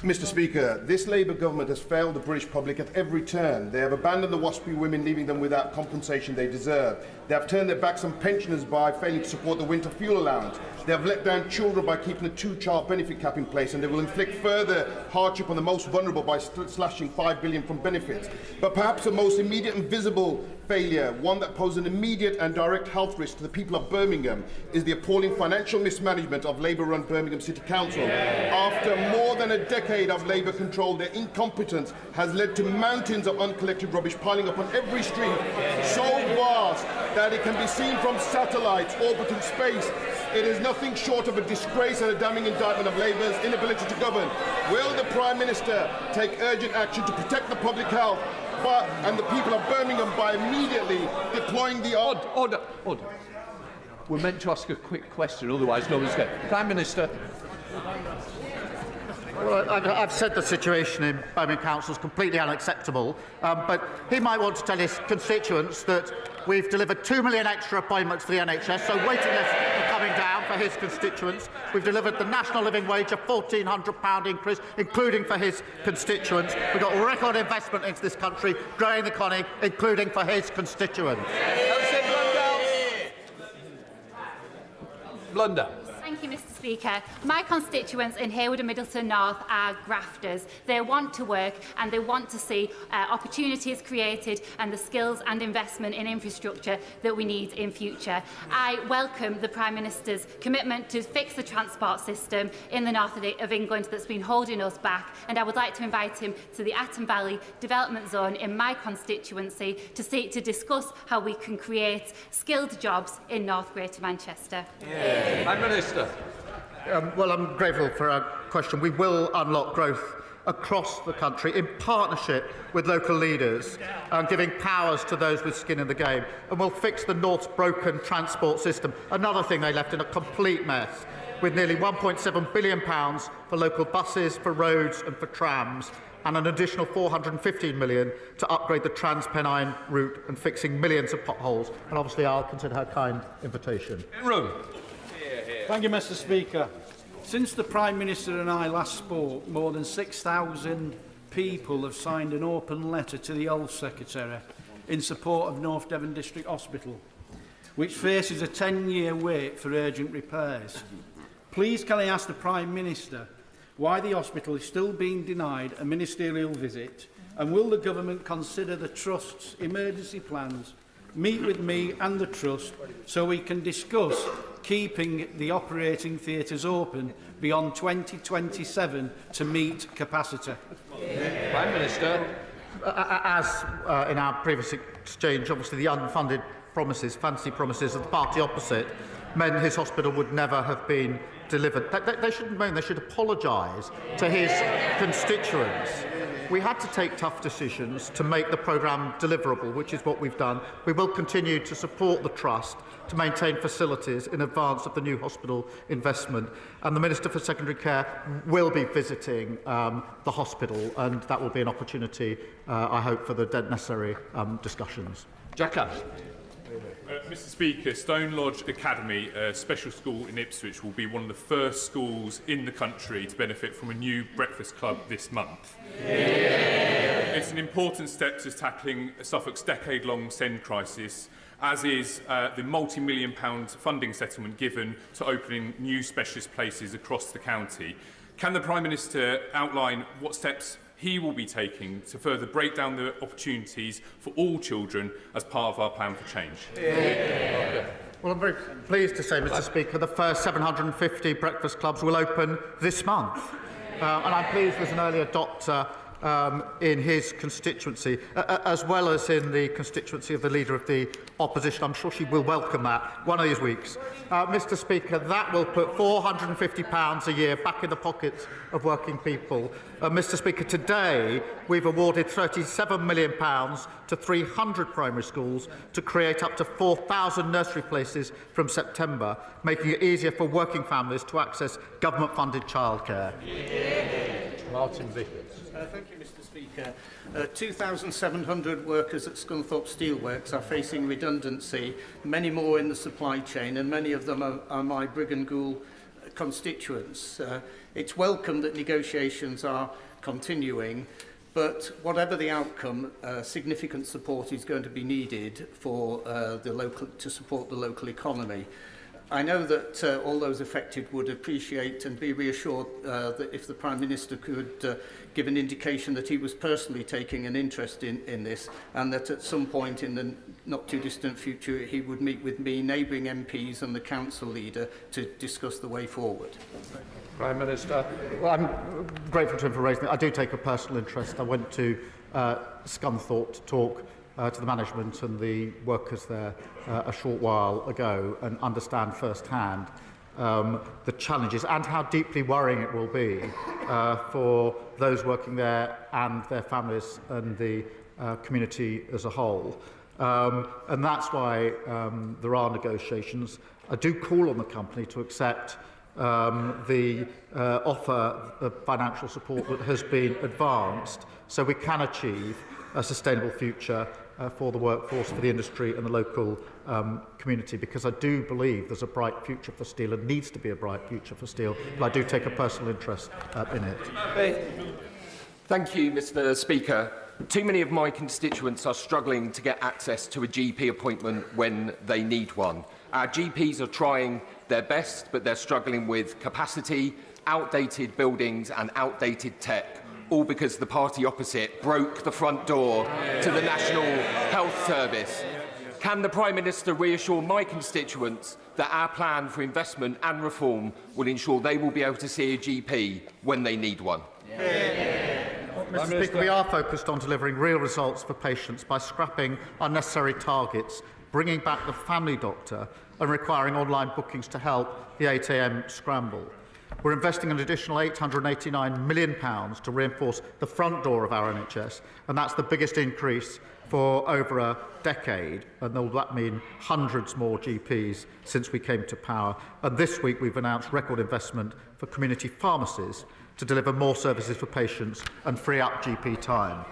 S9: Mr Speaker, this Labour government has failed the British public at every turn. They have abandoned the WASPy women, leaving them without compensation they deserve. They have turned their backs on pensioners by failing to support the winter fuel allowance. They have let down children by keeping a 2-child benefit cap in place, and they will inflict further hardship on the most vulnerable by slashing £5 billion from benefits. But perhaps the most immediate and visible failure, one that poses an immediate and direct health risk to the people of Birmingham, is the appalling financial mismanagement of Labour-run Birmingham City Council. After more than a decade of Labour control, their incompetence has led to mountains of uncollected rubbish piling up on every street, so vast that it can be seen from satellites orbiting space. It is nothing short of a disgrace and a damning indictment of Labour's inability to govern. Will the Prime Minister take urgent action to protect the public health and the people of Birmingham by immediately deploying the...
S19: Order. We're meant to ask a quick question, otherwise no one's going. Prime Minister.
S4: Well, I've said the situation in Birmingham Council is completely unacceptable, but he might want to tell his constituents that we've delivered 2 million extra appointments for the NHS, so waiting lists are coming down for his constituents. We've delivered the national living wage, a £1,400 increase, including for his constituents. We've got record investment into this country, growing the economy, including for his constituents.
S19: Blunder.
S12: Thank you, Mr Speaker. My constituents in Harewood and Middleton North are grafters. They want to work and they want to see opportunities created and the skills and investment in infrastructure that we need in future. I welcome the Prime Minister's commitment to fix the transport system in the north of England that's been holding us back, and I would like to invite him to the Aton Valley Development Zone in my constituency to discuss how we can create skilled jobs in North Greater Manchester.
S19: Prime Minister.
S4: Well, I'm grateful for our question. We will unlock growth across the country in partnership with local leaders and giving powers to those with skin in the game. And we'll fix the North's broken transport system, another thing they left in a complete mess, with nearly £1.7 billion for local buses, for roads and for trams, and an additional £415 million to upgrade the Trans-Pennine route and fixing millions of potholes. And obviously I'll consider her kind invitation.
S16: Thank you, Mr Speaker. Since the Prime Minister and I last spoke, more than 6,000 people have signed an open letter to the Health Secretary in support of North Devon District Hospital, which faces a 10-year wait for urgent repairs. Please can I ask the Prime Minister why the hospital is still being denied a ministerial visit, and will the Government consider the Trust's emergency plans, meet with me and the Trust so we can discuss keeping the operating theatres open beyond 2027 to meet capacity?
S19: Prime Minister.
S4: As in our previous exchange, obviously the unfunded promises, fancy promises of the party opposite, meant his hospital would never have been delivered. They shouldn't moan, they should apologise to his constituents. We had to take tough decisions to make the programme deliverable, which is what we've done. We will continue to support the Trust to maintain facilities in advance of the new hospital investment. And the Minister for Secondary Care will be visiting the hospital, and that will be an opportunity, I hope, for the necessary discussions.
S19: Jacka.
S24: Mr Speaker, Stone Lodge Academy, a special school in Ipswich, will be one of the first schools in the country to benefit from a new breakfast club this month. It's an important step to tackling Suffolk's decade-long SEND crisis, as is the multi-million-pound funding settlement given to opening new specialist places across the county. Can the Prime Minister outline what steps he will be taking to further break down the opportunities for all children as part of our plan for change?
S4: Well, I'm very pleased to say, Mr Speaker, the first 750 breakfast clubs will open this month. And I'm pleased there's an early adopter in his constituency, as well as in the constituency of the Leader of the Opposition. I'm sure she will welcome that one of these weeks. Mr Speaker, that will put £450 a year back in the pockets of working people. Mr Speaker, today we've awarded £37 million to 300 primary schools to create up to 4,000 nursery places from September, making it easier for working families to access government-funded childcare.
S25: Martin Vickers.
S26: Thank you, Mr Speaker. 2,700 workers at Scunthorpe Steelworks are facing redundancy, many more in the supply chain, and many of them are my Brigg and Gould constituents. It's welcome that negotiations are continuing, but whatever the outcome, significant support is going to be needed for to support the local economy. I know that all those affected would appreciate and be reassured that if the Prime Minister could give an indication that he was personally taking an interest in this, and that at some point in the not too distant future he would meet with me, neighbouring MPs and the council leader to discuss the way forward.
S19: Prime Minister.
S4: Well, I'm grateful to him for raising it. I do take a personal interest. I went to Scunthorpe to talk to the management and the workers there a short while ago and understand firsthand the challenges and how deeply worrying it will be for those working there and their families and the community as a whole. And that's why there are negotiations. I do call on the company to accept the offer of financial support that has been advanced so we can achieve a sustainable future for the workforce, for the industry and the local community, because I do believe there's a bright future for steel and needs to be a bright future for steel, but I do take a personal interest in it.
S1: Thank you, Mr. Speaker. Too many of my constituents are struggling to get access to a GP appointment when they need one. Our GPs are trying their best, but they're struggling with capacity, outdated buildings and outdated tech, all because the party opposite broke the front door to the National Health Service. Can the Prime Minister reassure my constituents that our plan for investment and reform will ensure they will be able to see a GP when they need one?
S4: Mr. Speaker, we are focused on delivering real results for patients by scrapping unnecessary targets, bringing back the family doctor and requiring online bookings to help the 8 a.m. scramble. We're investing an additional £889 million to reinforce the front door of our NHS, and that's the biggest increase for over a decade, and that mean hundreds more GPs since we came to power. And this week we've announced record investment for community pharmacies to deliver more services for patients and free up GP time.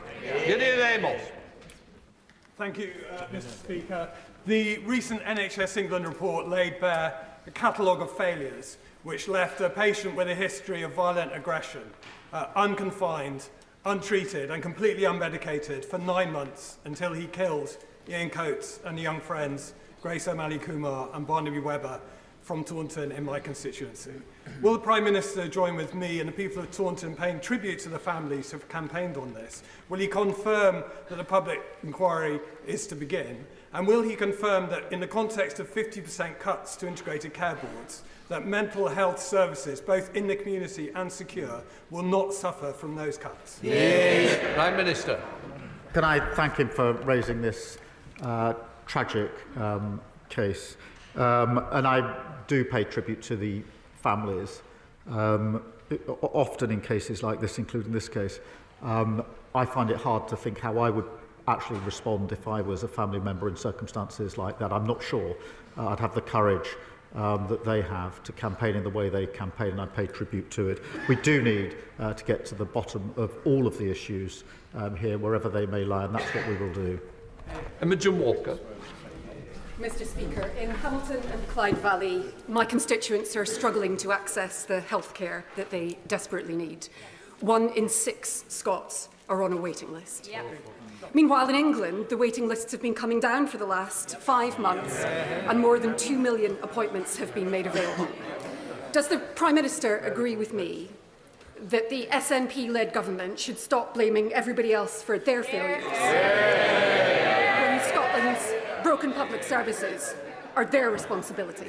S3: Thank you, Mr. Speaker. The recent NHS England report laid bare a catalogue of failures which left a patient with a history of violent aggression, unconfined, untreated and completely unmedicated for 9 months until he killed Ian Coates and the young friends Grace O'Malley Kumar and Barnaby Webber from Taunton in my constituency. Will the Prime Minister join with me and the people of Taunton paying tribute to the families who have campaigned on this? Will he confirm that a public inquiry is to begin? And will he confirm that in the context of 50% cuts to integrated care boards, that mental health services, both in the community and secure, will not suffer from those cuts?
S19: Yeah. Prime Minister.
S4: Can I thank him for raising this tragic case? And I do pay tribute to the families, often in cases like this, including this case. I find it hard to think how I would actually respond if I was a family member in circumstances like that. I'm not sure I'd have the courage that they have to campaign in the way they campaign, and I pay tribute to it. We do need to get to the bottom of all of the issues here, wherever they may lie, and that's what we will do.
S19: Imogen Walker.
S2: Mr. Speaker, in Hamilton and Clyde Valley, my constituents are struggling to access the healthcare that they desperately need. 1 in 6 Scots are on a waiting list. Yep. Meanwhile, in England, the waiting lists have been coming down for the last 5 months, and more than 2 million appointments have been made available. Does the Prime Minister agree with me that the SNP-led government should stop blaming everybody else for their failures? When Scotland's broken public services are their responsibility?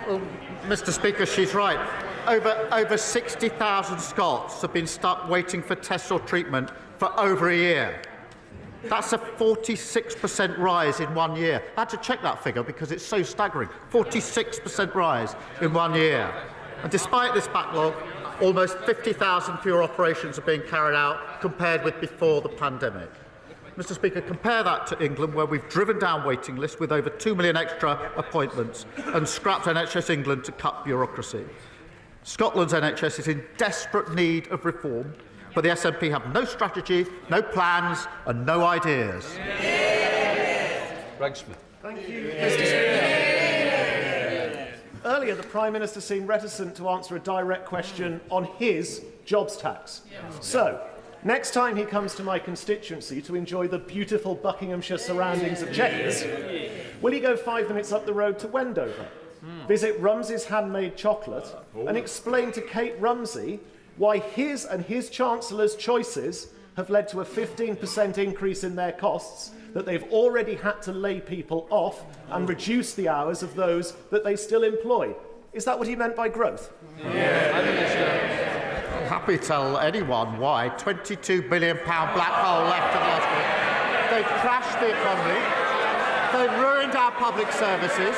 S4: Well, Mr. Speaker, she's right. Over 60,000 Scots have been stuck waiting for tests or treatment for over a year. That's a 46% rise in 1 year. I had to check that figure because it's so staggering. 46% rise in 1 year. And despite this backlog, almost 50,000 fewer operations are being carried out compared with before the pandemic. Mr. Speaker, compare that to England, where we've driven down waiting lists with over 2 million extra appointments and scrapped NHS England to cut bureaucracy. Scotland's NHS is in desperate need of reform, but the SNP have no strategy, no plans and no ideas.
S19: Greg Smith.
S2: Thank you, Mr. Speaker.
S13: earlier, the Prime Minister seemed reticent to answer a direct question on his jobs tax. So, next time he comes to my constituency to enjoy the beautiful Buckinghamshire surroundings of Chequers, will he go 5 minutes up the road to Wendover, visit Rumsey's handmade chocolate, and explain to Kate Rumsey why his and his Chancellor's choices have led to a 15% increase in their costs, that they've already had to lay people off and reduce the hours of those that they still employ? Is that what he meant by growth?
S4: I'm happy to tell anyone why. £22 billion black hole left in the last week. They've crashed the economy. They've ruined our public services.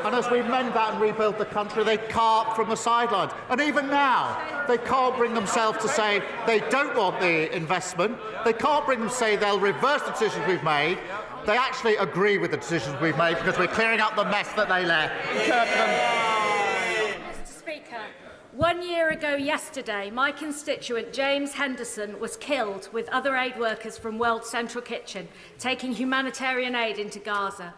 S4: And as we mend that and rebuild the country, they carp from the sidelines. And even now, they can't bring themselves to say they don't want the investment. They can't bring them to say they'll reverse the decisions we've made. They actually agree with the decisions we've made because we're clearing up the mess that they left.
S17: Mr. Speaker, 1 year ago yesterday, my constituent James Henderson was killed with other aid workers from World Central Kitchen, taking humanitarian aid into Gaza.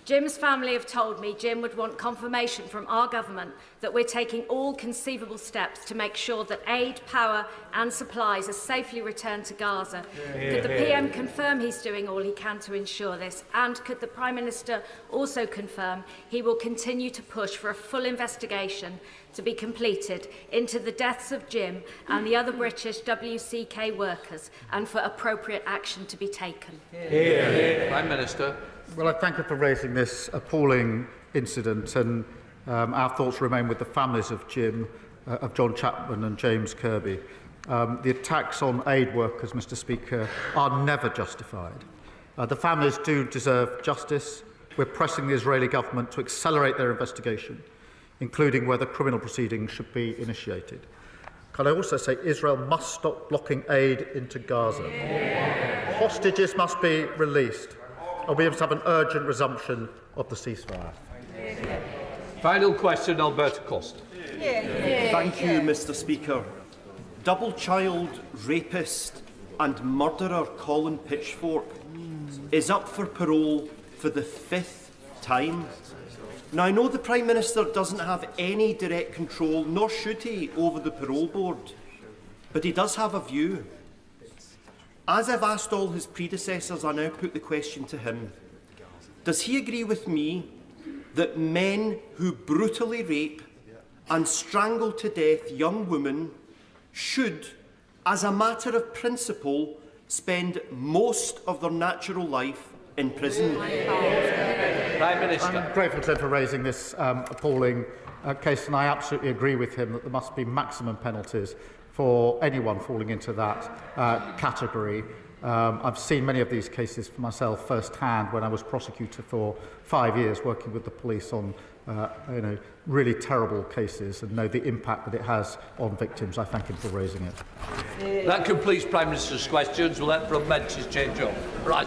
S17: Jim's family have told me Jim would want confirmation from our government that we're taking all conceivable steps to make sure that aid, power and supplies are safely returned to Gaza. Could the PM confirm he's doing all he can to ensure this? And could the Prime Minister also confirm he will continue to push for a full investigation to be completed into the deaths of Jim and the other British WCK workers, and for appropriate action to be taken?
S19: Prime Minister.
S4: Well, I thank you for raising this appalling incident, and our thoughts remain with the families of Jim, of John Chapman and James Kirby. The attacks on aid workers, Mr. Speaker, are never justified. The families do deserve justice. We're pressing the Israeli government to accelerate their investigation, including whether criminal proceedings should be initiated. Can I also say Israel must stop blocking aid into Gaza? Hostages must be released, and we must have an urgent resumption of the ceasefire.
S19: Final question, Alberta Costa.
S18: Thank you, Mr. Speaker. Double child rapist and murderer Colin Pitchfork is up for parole for the 5th time. Now, I know the Prime Minister doesn't have any direct control, nor should he, over the parole board, but he does have a view. As I've asked all his predecessors, I now put the question to him. Does he agree with me that men who brutally rape and strangle to death young women should, as a matter of principle, spend most of their natural life in prison?
S19: Prime Minister.
S4: I'm grateful to him for raising this appalling case, and I absolutely agree with him that there must be maximum penalties for anyone falling into that category. I've seen many of these cases for myself firsthand when I was prosecutor for 5 years, working with the police on really terrible cases, and know the impact that it has on victims. I thank him for raising it.
S19: That completes Prime Minister's questions. We'll let from benches change up. Right.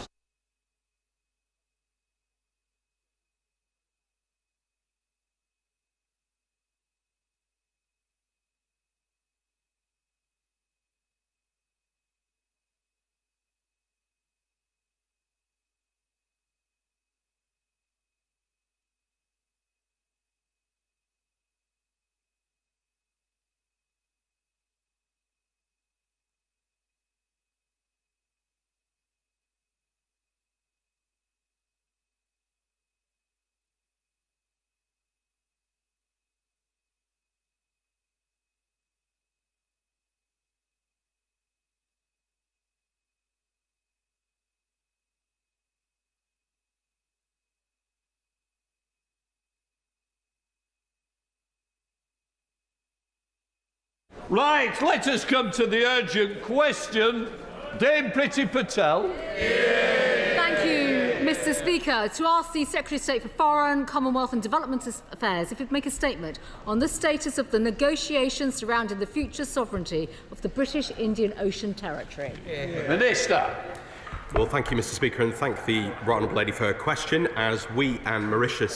S19: Right, let us come to the urgent question. Dame Priti Patel.
S20: Thank you, Mr. Speaker. To ask the Secretary of State for Foreign, Commonwealth and Development Affairs if he'd make a statement on the status of the negotiations surrounding the future sovereignty of the British Indian Ocean Territory.
S19: Minister.
S21: Well, thank you, Mr. Speaker, and thank the Right Honourable Lady for her question. As we and Mauritius